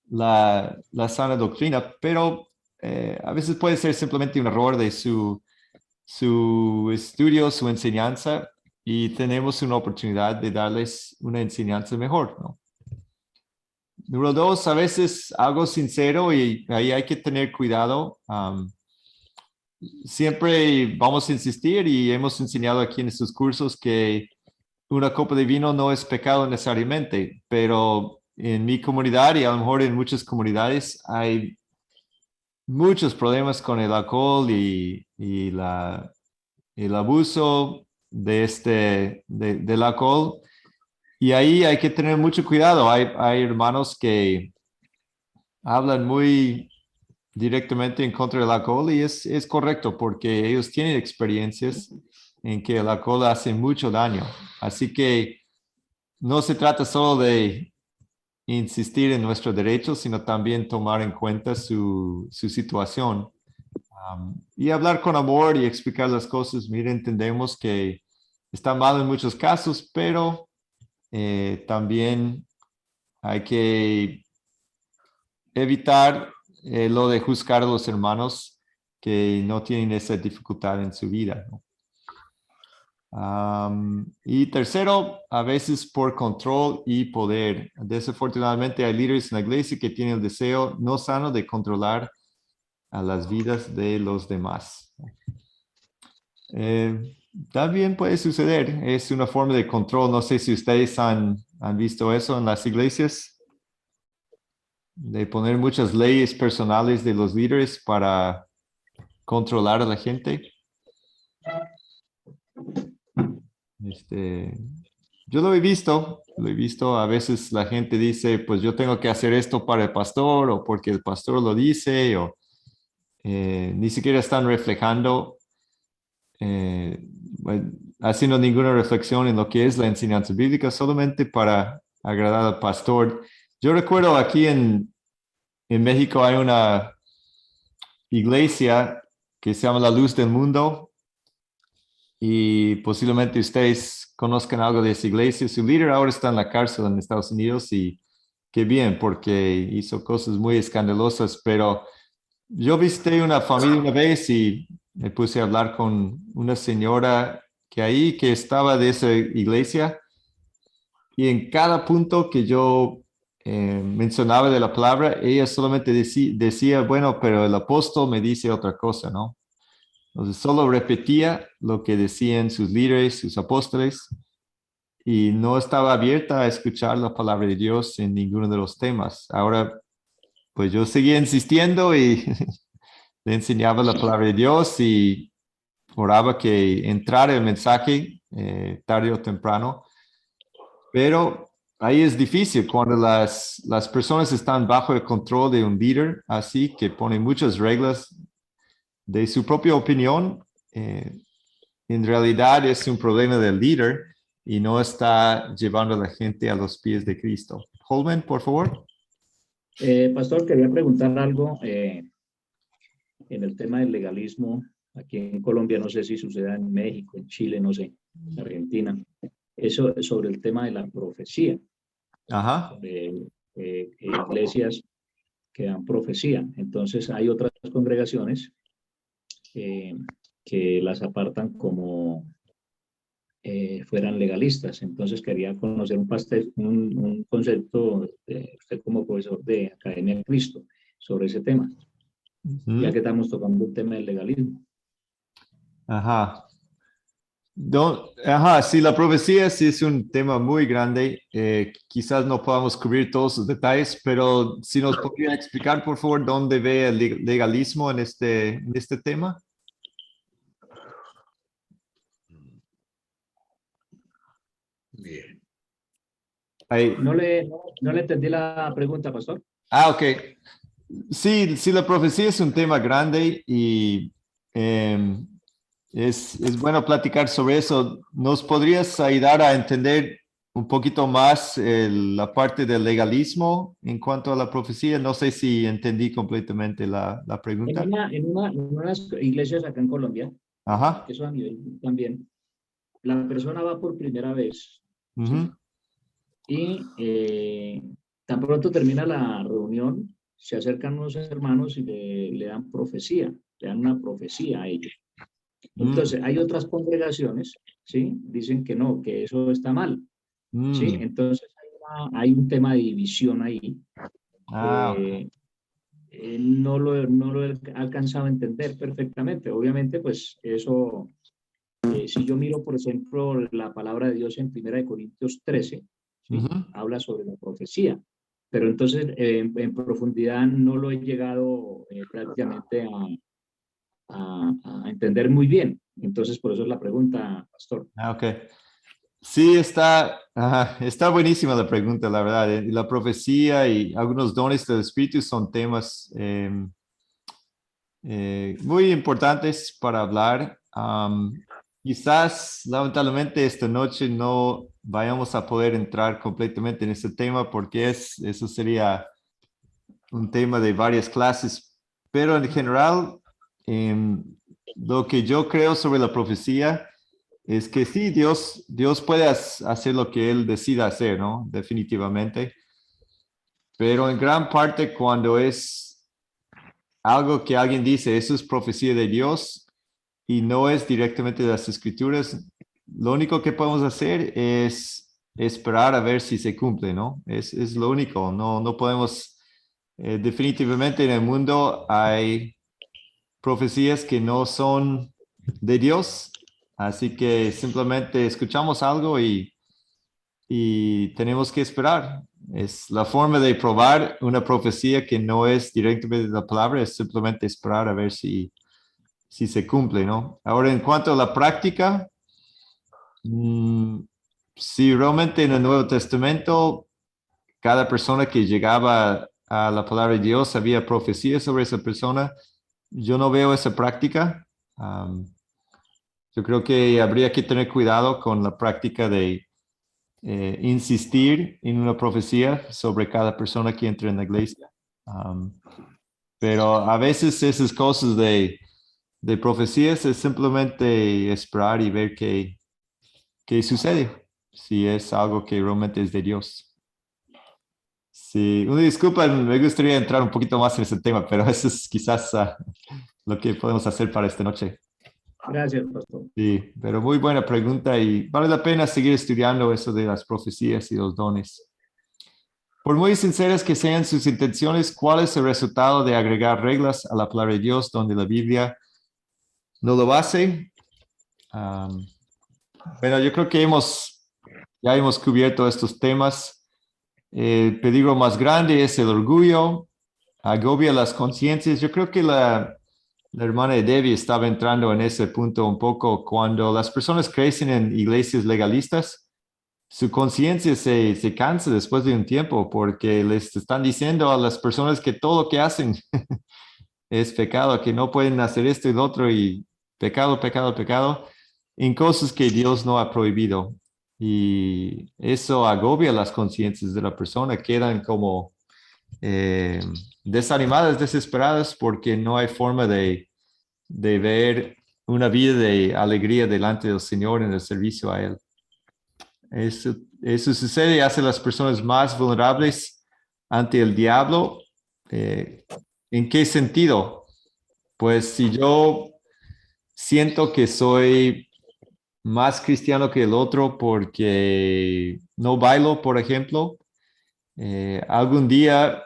la sana doctrina, pero a veces puede ser simplemente un error de su estudio, su enseñanza, y tenemos una oportunidad de darles una enseñanza mejor, ¿no? Número 2, a veces algo sincero y ahí hay que tener cuidado. Siempre vamos a insistir y hemos enseñado aquí en estos cursos que una copa de vino no es pecado necesariamente, pero en mi comunidad y a lo mejor en muchas comunidades hay muchos problemas con el alcohol y el abuso del alcohol. Y ahí hay que tener mucho cuidado. Hay hermanos que hablan muy directamente en contra del alcohol y es correcto porque ellos tienen experiencias en que el alcohol hace mucho daño. Así que no se trata solo de insistir en nuestros derechos, sino también tomar en cuenta su situación. Y hablar con amor y explicar las cosas. Mire, entendemos que está mal en muchos casos, pero también hay que evitar lo de juzgar a los hermanos que no tienen esa dificultad en su vida, ¿no? Y tercero, a veces por control y poder. Desafortunadamente hay líderes en la iglesia que tienen el deseo no sano de controlar a las vidas de los demás. También puede suceder, es una forma de control. No sé si ustedes han visto eso en las iglesias, de poner muchas leyes personales de los líderes para controlar a la gente. Yo lo he visto, a veces la gente dice, pues yo tengo que hacer esto para el pastor o porque el pastor lo dice, o ni siquiera están reflejando, bueno, haciendo ninguna reflexión en lo que es la enseñanza bíblica, solamente para agradar al pastor. Yo recuerdo aquí en México hay una iglesia que se llama La Luz del Mundo y posiblemente ustedes conozcan algo de esa iglesia. Su líder ahora está en la cárcel en Estados Unidos y qué bien porque hizo cosas muy escandalosas, pero yo visité una familia una vez y me puse a hablar con una señora que estaba de esa iglesia y en cada punto que yo mencionaba de la palabra, ella solamente decía, bueno, pero el apóstol me dice otra cosa, ¿no? Entonces solo repetía lo que decían sus líderes, sus apóstoles, y no estaba abierta a escuchar la palabra de Dios en ninguno de los temas. Ahora, pues yo seguía insistiendo y le enseñaba la palabra de Dios y oraba que entrara el mensaje tarde o temprano, pero ahí es difícil cuando las personas están bajo el control de un líder, así que pone muchas reglas de su propia opinión. En realidad es un problema del líder y no está llevando a la gente a los pies de Cristo. Holman, por favor. Pastor, quería preguntar algo en el tema del legalismo. Aquí en Colombia, no sé si suceda en México, en Chile, no sé, en Argentina. Eso es sobre el tema de la profecía, Ajá. de iglesias que dan profecía. Entonces, hay otras congregaciones que las apartan como fueran legalistas. Entonces, quería conocer un concepto de usted como profesor de Academia de Cristo sobre ese tema, ya que estamos tocando el tema del legalismo. Ajá. Ajá, sí, la profecía sí es un tema muy grande. Quizás no podamos cubrir todos los detalles, pero si nos podría explicar, por favor, dónde ve el legalismo en este tema. Bien. Ahí. No le entendí la pregunta, pastor. Ok. Sí, sí, la profecía es un tema grande y es bueno platicar sobre eso. ¿Nos podrías ayudar a entender un poquito más la parte del legalismo en cuanto a la profecía? No sé si entendí completamente la pregunta. En unas iglesias acá en Colombia, Ajá. eso a nivel también, la persona va por primera vez, ¿sí? Ujú. Y tan pronto termina la reunión, se acercan unos hermanos y le dan profecía, le dan una profecía a ellos. Entonces, hay otras congregaciones, ¿sí? Dicen que no, que eso está mal, ¿sí? Mm. Entonces, hay un tema de división ahí. Ok. No lo he alcanzado a entender perfectamente. Obviamente, pues eso, si yo miro, por ejemplo, la palabra de Dios en 1 Corintios 13, ¿sí? Ujú. Habla sobre la profecía, pero entonces en profundidad no lo he llegado prácticamente a entender muy bien. Entonces, por eso es la pregunta, pastor. Ok. Sí, está buenísima la pregunta, la verdad. La profecía y algunos dones del Espíritu son temas muy importantes para hablar. Quizás, lamentablemente, esta noche no vayamos a poder entrar completamente en este tema porque eso sería un tema de varias clases, pero en general, lo que yo creo sobre la profecía es que sí, Dios puede hacer lo que Él decida hacer, ¿no? Definitivamente. Pero en gran parte cuando es algo que alguien dice, eso es profecía de Dios y no es directamente de las escrituras, lo único que podemos hacer es esperar a ver si se cumple, ¿no? Es lo único, no podemos, definitivamente en el mundo hay profecías que no son de Dios, así que simplemente escuchamos algo y tenemos que esperar. Es la forma de probar una profecía que no es directamente de la palabra, es simplemente esperar a ver si se cumple, ¿no? Ahora, en cuanto a la práctica, si realmente en el Nuevo Testamento cada persona que llegaba a la palabra de Dios había profecía sobre esa persona, yo no veo esa práctica. Yo creo que habría que tener cuidado con la práctica de insistir en una profecía sobre cada persona que entra en la iglesia. Pero a veces esas cosas de profecías es simplemente esperar y ver qué sucede, si es algo que realmente es de Dios. Sí, una disculpa, me gustaría entrar un poquito más en ese tema, pero eso es quizás lo que podemos hacer para esta noche. Gracias, pastor. Sí, pero muy buena pregunta y vale la pena seguir estudiando eso de las profecías y los dones. Por muy sinceras que sean sus intenciones, ¿cuál es el resultado de agregar reglas a la palabra de Dios donde la Biblia no lo hace? Bueno, yo creo que ya hemos cubierto estos temas. El peligro más grande es el orgullo, agobia las conciencias. Yo creo que la hermana de Debbie estaba entrando en ese punto un poco cuando las personas crecen en iglesias legalistas. Su conciencia se cansa después de un tiempo porque les están diciendo a las personas que todo lo que hacen es pecado, que no pueden hacer esto y lo otro y pecado, pecado, pecado, en cosas que Dios no ha prohibido. Y eso agobia las conciencias de la persona, quedan como desanimadas, desesperadas porque no hay forma de ver una vida de alegría delante del Señor en el servicio a Él. Eso sucede y hace a las personas más vulnerables ante el diablo. ¿En qué sentido? Pues si yo siento que soy más cristiano que el otro porque no bailo, por ejemplo, algún día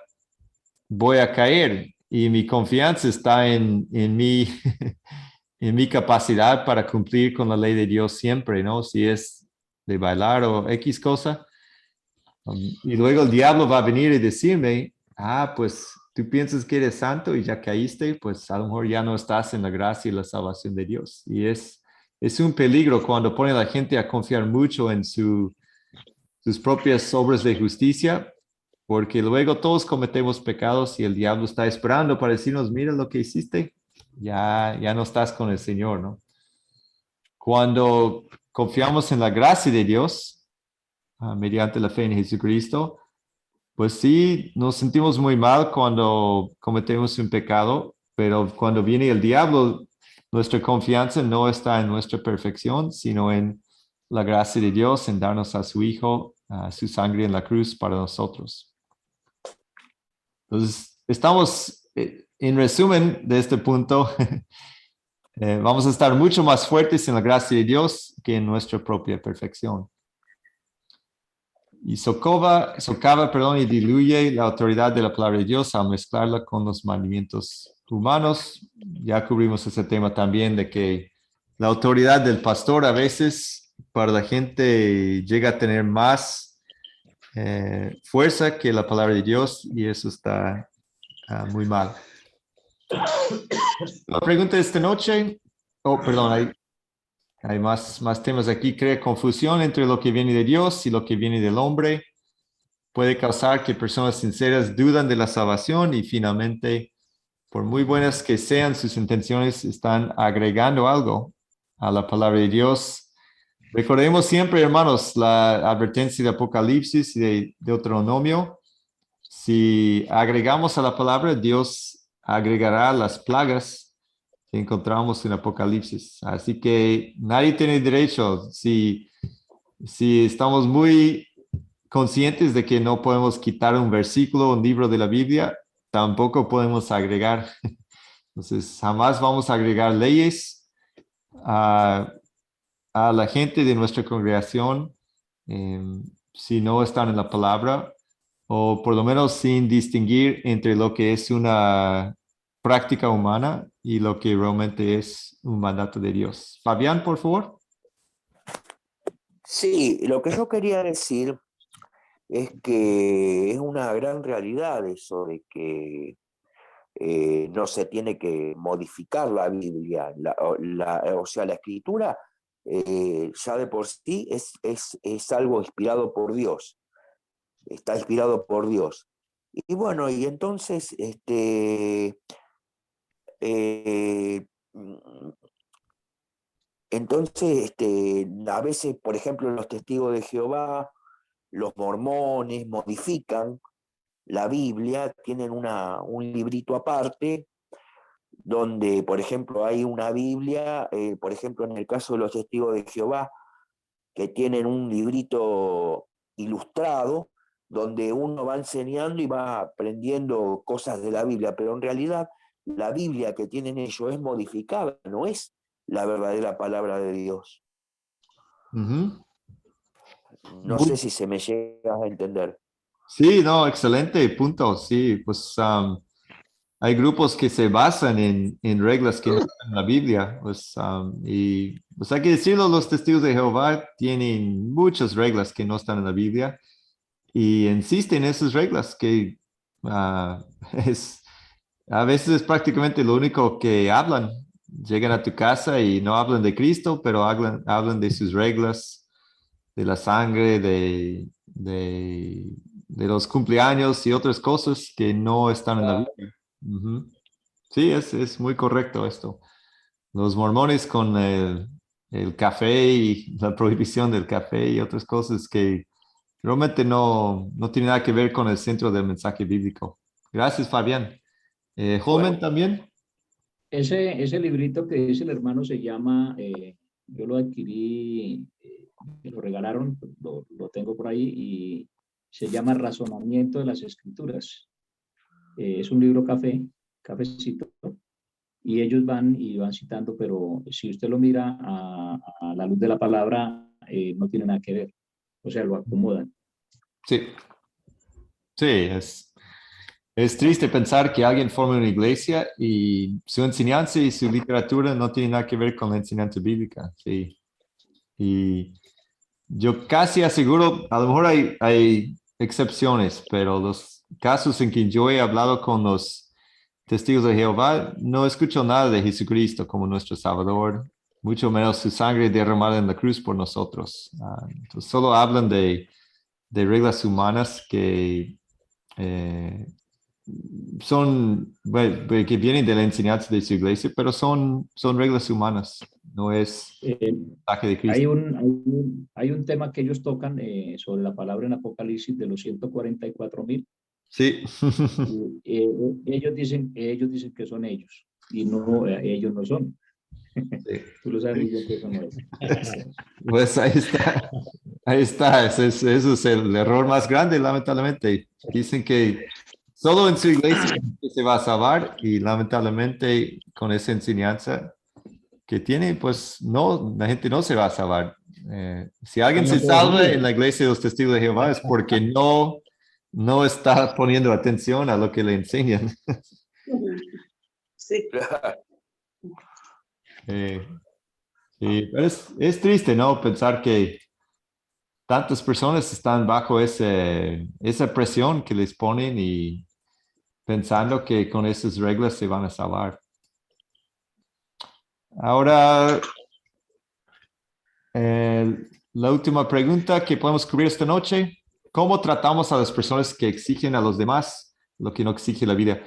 voy a caer y mi confianza está en mi, en mi capacidad para cumplir con la ley de Dios siempre, ¿no? Si es de bailar o X cosa. Y luego el diablo va a venir y decirme, pues tú piensas que eres santo y ya caíste, pues a lo mejor ya no estás en la gracia y la salvación de Dios. Y es un peligro cuando pone a la gente a confiar mucho en sus propias obras de justicia, porque luego todos cometemos pecados y el diablo está esperando para decirnos, mira lo que hiciste, ya no estás con el Señor, ¿no? Cuando confiamos en la gracia de Dios, mediante la fe en Jesucristo, pues sí, nos sentimos muy mal cuando cometemos un pecado, pero cuando viene el diablo, nuestra confianza no está en nuestra perfección, sino en la gracia de Dios, en darnos a su Hijo, a su sangre en la cruz para nosotros. Entonces, estamos, en resumen de este punto, vamos a estar mucho más fuertes en la gracia de Dios que en nuestra propia perfección. Y socava, y diluye la autoridad de la palabra de Dios al mezclarla con los mandamientos humanos. Ya cubrimos ese tema también de que la autoridad del pastor a veces para la gente llega a tener más fuerza que la palabra de Dios y eso está muy mal. La pregunta de esta noche, perdón, hay más temas aquí. Crea confusión entre lo que viene de Dios y lo que viene del hombre. Puede causar que personas sinceras dudan de la salvación y finalmente, por muy buenas que sean sus intenciones, están agregando algo a la palabra de Dios. Recordemos siempre, hermanos, la advertencia de Apocalipsis y de Deuteronomio. Si agregamos a la palabra, Dios agregará las plagas que encontramos en Apocalipsis. Así que nadie tiene derecho, si estamos muy conscientes de que no podemos quitar un versículo, un libro de la Biblia, tampoco podemos agregar. Entonces, jamás vamos a agregar leyes a la gente de nuestra congregación si no están en la palabra, o por lo menos sin distinguir entre lo que es una práctica humana y lo que realmente es un mandato de Dios. Fabián, por favor. Sí, lo que yo quería decir es que es una gran realidad eso de que no se tiene que modificar la Biblia, o sea, la escritura ya de por sí es algo inspirado por Dios, está inspirado por Dios. Y bueno, y entonces, a veces, por ejemplo, los testigos de Jehová, los mormones, modifican la Biblia, tienen un librito aparte, donde, por ejemplo, hay una Biblia, por ejemplo, en el caso de los testigos de Jehová, que tienen un librito ilustrado, donde uno va enseñando y va aprendiendo cosas de la Biblia, pero en realidad la Biblia que tienen ellos es modificada, no es la verdadera palabra de Dios. Ujú. No sé si se me llega a entender. Sí, no, excelente punto. Sí, pues hay grupos que se basan en reglas que no están en la Biblia. Pues, y pues hay que decirlo, los testigos de Jehová tienen muchas reglas que no están en la Biblia y insisten en esas reglas que ah, es, a veces es prácticamente lo único que hablan. Llegan a tu casa y no hablan de Cristo, pero hablan de sus reglas, de la sangre, de los cumpleaños y otras cosas que no están en la Biblia. Ujú. Sí, es muy correcto esto. Los mormones con el café y la prohibición del café y otras cosas que realmente no tienen nada que ver con el centro del mensaje bíblico. Gracias, Fabián. Holman Bueno, también. Ese librito que dice el hermano se llama, yo lo adquirí, me lo regalaron, lo tengo por ahí y se llama Razonamiento de las Escrituras. Es un libro cafecito, y ellos van y van citando, pero si usted lo mira a la luz de la palabra, no tiene nada que ver. O sea, lo acomodan. Sí, sí, es triste pensar que alguien forme una iglesia y su enseñanza y su literatura no tienen nada que ver con la enseñanza bíblica. Sí. Y yo casi aseguro, a lo mejor hay excepciones, pero los casos en que yo he hablado con los testigos de Jehová, no escucho nada de Jesucristo como nuestro Salvador, mucho menos su sangre derramada en la cruz por nosotros. Entonces solo hablan de reglas humanas que son, bueno, que vienen de la enseñanza de su iglesia, pero son reglas humanas, no es Eh, el mensaje de hay Cristo. hay un tema que ellos tocan sobre la palabra en Apocalipsis de los 144.000. Sí. Ellos dicen que son ellos y no, ellos no son. Sí. Tú lo sabes muy bien que eso no es. Pues ahí está, ahí está, ese es el error más grande, lamentablemente. Dicen que solo en su iglesia se va a salvar y lamentablemente con esa enseñanza que tiene, pues no, la gente no se va a salvar. Si alguien se salva en la iglesia de los testigos de Jehová es porque no está poniendo atención a lo que le enseñan. Sí. Sí, pero es triste, ¿no? Pensar que tantas personas están bajo esa presión que les ponen y pensando que con esas reglas se van a salvar. Ahora, la última pregunta que podemos cubrir esta noche. ¿Cómo tratamos a las personas que exigen a los demás lo que no exige la vida?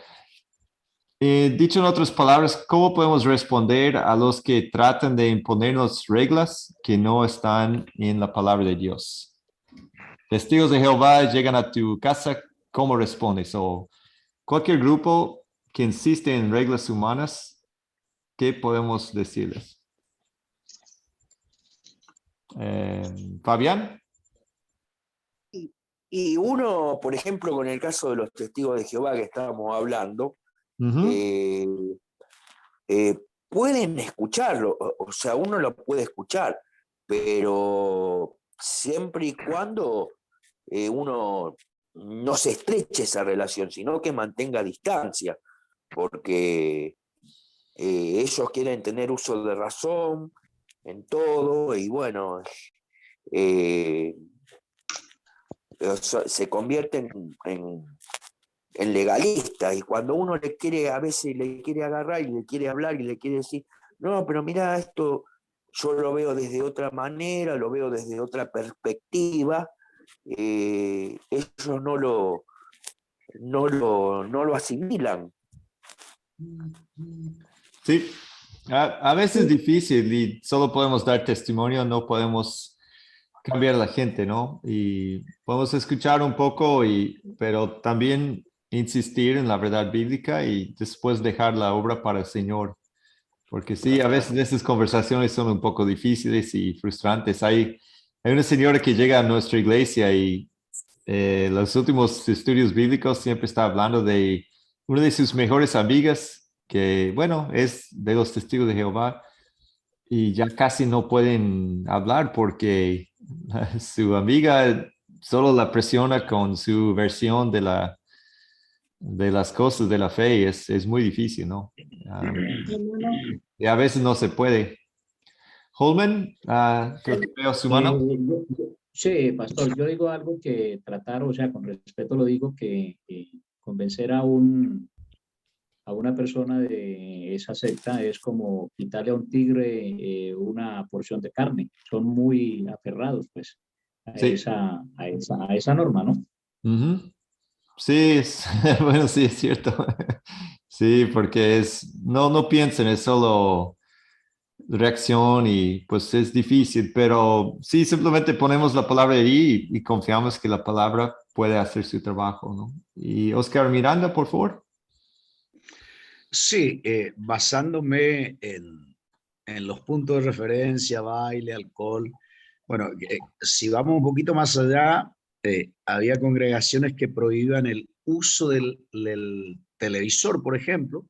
Dicho en otras palabras, ¿cómo podemos responder a los que tratan de imponernos reglas que no están en la palabra de Dios? Testigos de Jehová llegan a tu casa, ¿cómo respondes? O cualquier grupo que insiste en reglas humanas, ¿qué podemos decirles? Fabián. Y uno, por ejemplo, con el caso de los testigos de Jehová que estábamos hablando, Ujú. eh, pueden escucharlo, o sea, uno lo puede escuchar, pero siempre y cuando uno no se estreche esa relación, sino que mantenga distancia, porque ellos quieren tener uso de razón en todo y bueno, eh, se convierten en legalistas y cuando uno a veces le quiere agarrar y le quiere hablar y le quiere decir, no, pero mira, esto yo lo veo desde otra manera, lo veo desde otra perspectiva, ellos no lo asimilan. Sí, a veces es difícil y solo podemos dar testimonio, no podemos cambiar a la gente, ¿no? Y podemos escuchar un poco, pero también insistir en la verdad bíblica y después dejar la obra para el Señor. Porque sí, a veces esas conversaciones son un poco difíciles y frustrantes. Hay una señora que llega a nuestra iglesia y los últimos estudios bíblicos siempre está hablando de una de sus mejores amigas, que bueno, es de los testigos de Jehová, y ya casi no pueden hablar porque su amiga solo la presiona con su versión de las cosas de la fe y es muy difícil, ¿no? Hermano, Y a veces no se puede. Holman, creo que veo su mano. Sí, pastor, yo digo algo que tratar, o sea, con respeto lo digo, que convencer a una persona de esa secta es como quitarle a un tigre una porción de carne. Son muy aferrados, pues, Sí. a esa norma, ¿no? Ujú. Sí, bueno, sí, es cierto. Sí, porque no piensen, es solo reacción y pues es difícil, pero sí, simplemente ponemos la palabra ahí y confiamos que la palabra puede hacer su trabajo, ¿no? Y Oscar Miranda, por favor. Sí, basándome en los puntos de referencia, baile, alcohol. Bueno, si vamos un poquito más allá, había congregaciones que prohibían el uso del televisor, por ejemplo.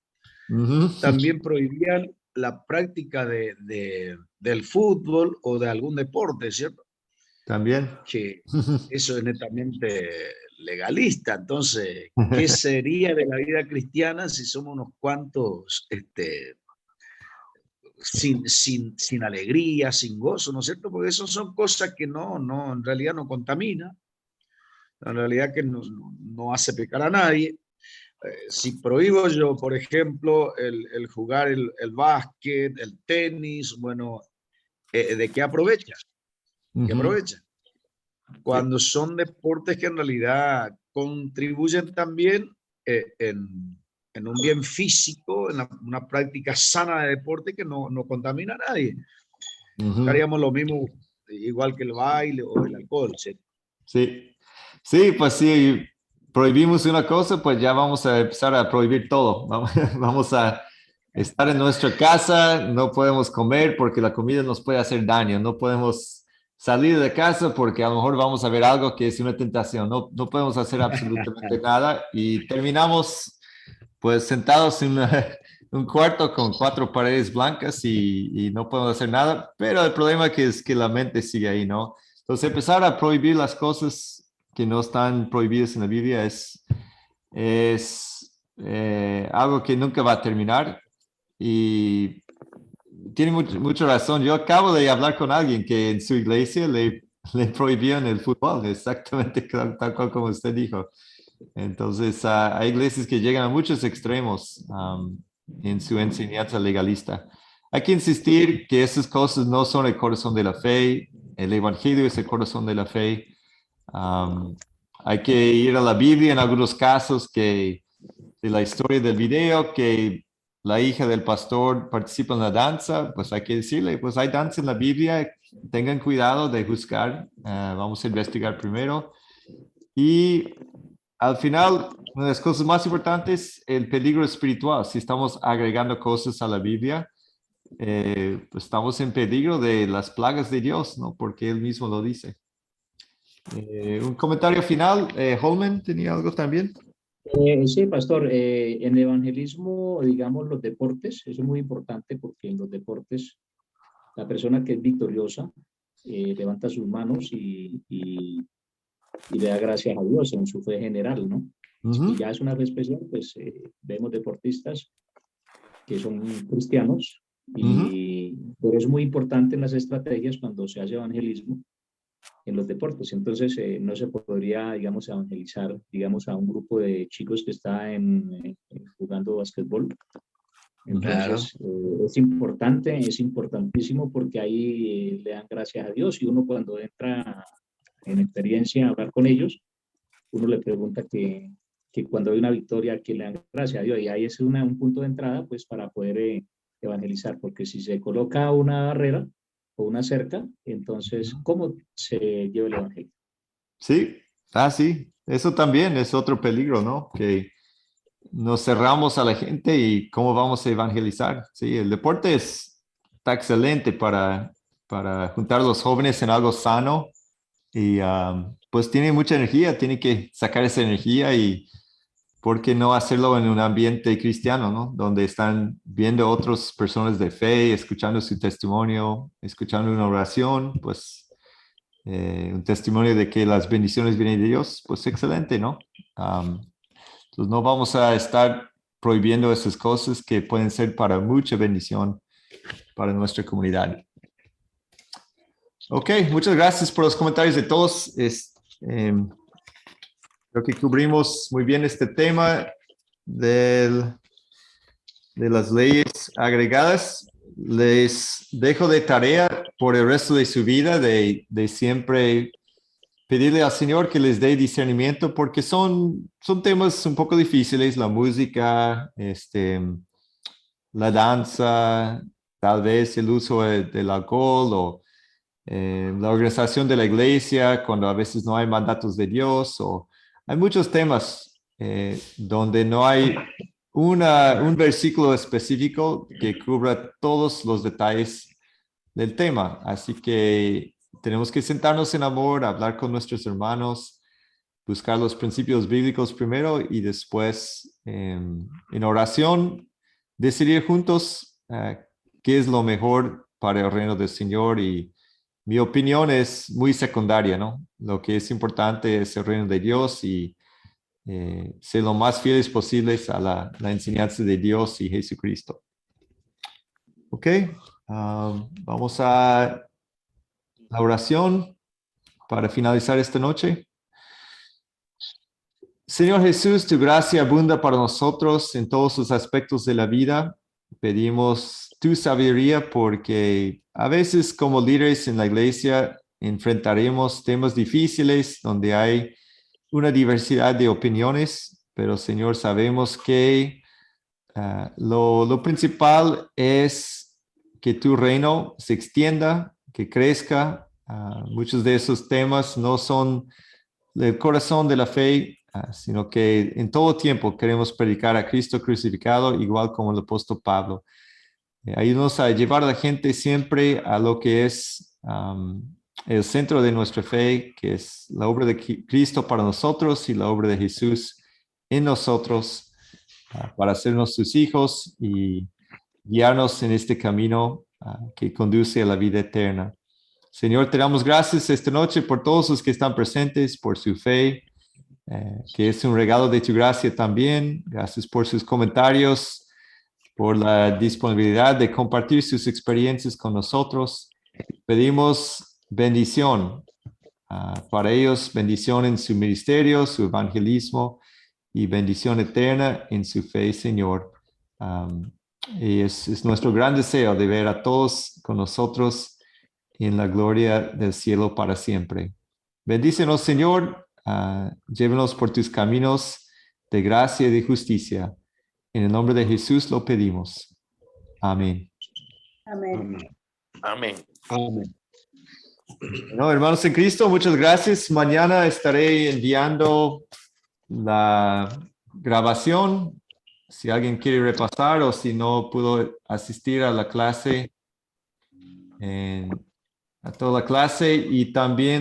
Ujú. También prohibían la práctica del fútbol o de algún deporte, ¿cierto? También. Que eso es netamente legalista. Entonces, ¿qué sería de la vida cristiana si somos unos cuantos sin alegría, sin gozo, ¿no es cierto? Porque eso son cosas que en realidad no contamina, en realidad que no hace pecar a nadie. Si prohíbo yo, por ejemplo, el jugar el básquet, el tenis, bueno, ¿de qué aprovecha? ¿Qué Ujú. aprovecha? Cuando son deportes que en realidad contribuyen también en un bien físico, en una práctica sana de deporte que no contamina a nadie. Ujú. Haríamos lo mismo, igual que el baile o el alcohol, ¿sí? Sí, sí, pues sí, prohibimos una cosa, pues ya vamos a empezar a prohibir todo. Vamos a estar en nuestra casa, no podemos comer porque la comida nos puede hacer daño, no podemos salir de casa porque a lo mejor vamos a ver algo que es una tentación, no podemos hacer absolutamente nada y terminamos pues sentados en un cuarto con cuatro paredes blancas y no podemos hacer nada, pero el problema que es que la mente sigue ahí, ¿no? Entonces empezar a prohibir las cosas que no están prohibidas en la Biblia es algo que nunca va a terminar y tiene mucha razón. Yo acabo de hablar con alguien que en su iglesia le prohibían el fútbol, exactamente tal cual como usted dijo. Entonces, hay iglesias que llegan a muchos extremos en su enseñanza legalista. Hay que insistir que esas cosas no son el corazón de la fe, el evangelio es el corazón de la fe. Hay que ir a la Biblia en algunos casos de la historia del video, que la hija del pastor participa en la danza, pues hay que decirle, pues hay danza en la Biblia, tengan cuidado de juzgar, vamos a investigar primero. Y al final, una de las cosas más importantes, el peligro espiritual. Si estamos agregando cosas a la Biblia, pues estamos en peligro de las plagas de Dios, ¿no? Porque Él mismo lo dice. Un comentario final, Holman, ¿tenía algo también? Sí, pastor, en el evangelismo, digamos, los deportes, eso es muy importante porque en los deportes la persona que es victoriosa levanta sus manos y le da gracias a Dios en su fe general, ¿no? Ujú. Si ya es una fe especial, pues vemos deportistas que son cristianos, Ujú. pero es muy importante en las estrategias cuando se hace evangelismo en los deportes. Entonces, no se podría, digamos, evangelizar, digamos, a un grupo de chicos que está jugando basquetbol Entonces, es importante, es importantísimo porque ahí le dan gracias a Dios y uno cuando entra en experiencia a hablar con ellos, uno le pregunta que cuando hay una victoria, que le dan gracias a Dios. Y ahí es un punto de entrada pues para poder evangelizar, porque si se coloca una barrera o una cerca, entonces, ¿cómo se lleva el evangelio? Sí, sí, eso también es otro peligro, ¿no? Que nos cerramos a la gente y cómo vamos a evangelizar. Sí, el deporte está excelente para juntar a los jóvenes en algo sano y pues tiene mucha energía, tiene que sacar esa energía y ¿por qué no hacerlo en un ambiente cristiano, ¿no? Donde están viendo otras personas de fe, escuchando su testimonio, escuchando una oración, pues un testimonio de que las bendiciones vienen de Dios, pues excelente, ¿no? Entonces no vamos a estar prohibiendo esas cosas que pueden ser para mucha bendición para nuestra comunidad. Ok, muchas gracias por los comentarios de todos. Creo que cubrimos muy bien este tema de las leyes agregadas. Les dejo de tarea por el resto de su vida de siempre pedirle al Señor que les dé discernimiento porque son temas un poco difíciles, la música, la danza, tal vez el uso del alcohol o la organización de la iglesia cuando a veces no hay mandatos de Dios o hay muchos temas donde no hay un versículo específico que cubra todos los detalles del tema. Así que tenemos que sentarnos en amor, hablar con nuestros hermanos, buscar los principios bíblicos primero y después en oración decidir juntos qué es lo mejor para el reino del Señor. Y mi opinión es muy secundaria, ¿no? Lo que es importante es el reino de Dios y ser lo más fieles posibles a la enseñanza de Dios y Jesucristo. Ok, vamos a la oración para finalizar esta noche. Señor Jesús, tu gracia abunda para nosotros en todos los aspectos de la vida. Pedimos tu sabiduría porque a veces como líderes en la iglesia enfrentaremos temas difíciles donde hay una diversidad de opiniones, pero Señor, sabemos que lo principal es que tu reino se extienda, que crezca. Muchos de esos temas no son el corazón de la fe, sino que en todo tiempo queremos predicar a Cristo crucificado, igual como el apóstol Pablo. Ayúdanos a llevar a la gente siempre a lo que es el centro de nuestra fe, que es la obra de Cristo para nosotros y la obra de Jesús en nosotros, para hacernos sus hijos y guiarnos en este camino que conduce a la vida eterna. Señor, te damos gracias esta noche por todos los que están presentes, por su fe, que es un regalo de tu gracia también. Gracias por sus comentarios, por la disponibilidad de compartir sus experiencias con nosotros. Pedimos bendición para ellos, bendición en su ministerio, su evangelismo y bendición eterna en su fe, Señor. Y es nuestro gran deseo de ver a todos con nosotros en la gloria del cielo para siempre. Bendícenos, Señor, llévenos por tus caminos de gracia y de justicia. En el nombre de Jesús lo pedimos. Amén. Amén. Amén. Amén. Bueno, hermanos en Cristo, muchas gracias. Mañana estaré enviando la grabación. Si alguien quiere repasar o si no pudo asistir a la clase, a toda la clase, y también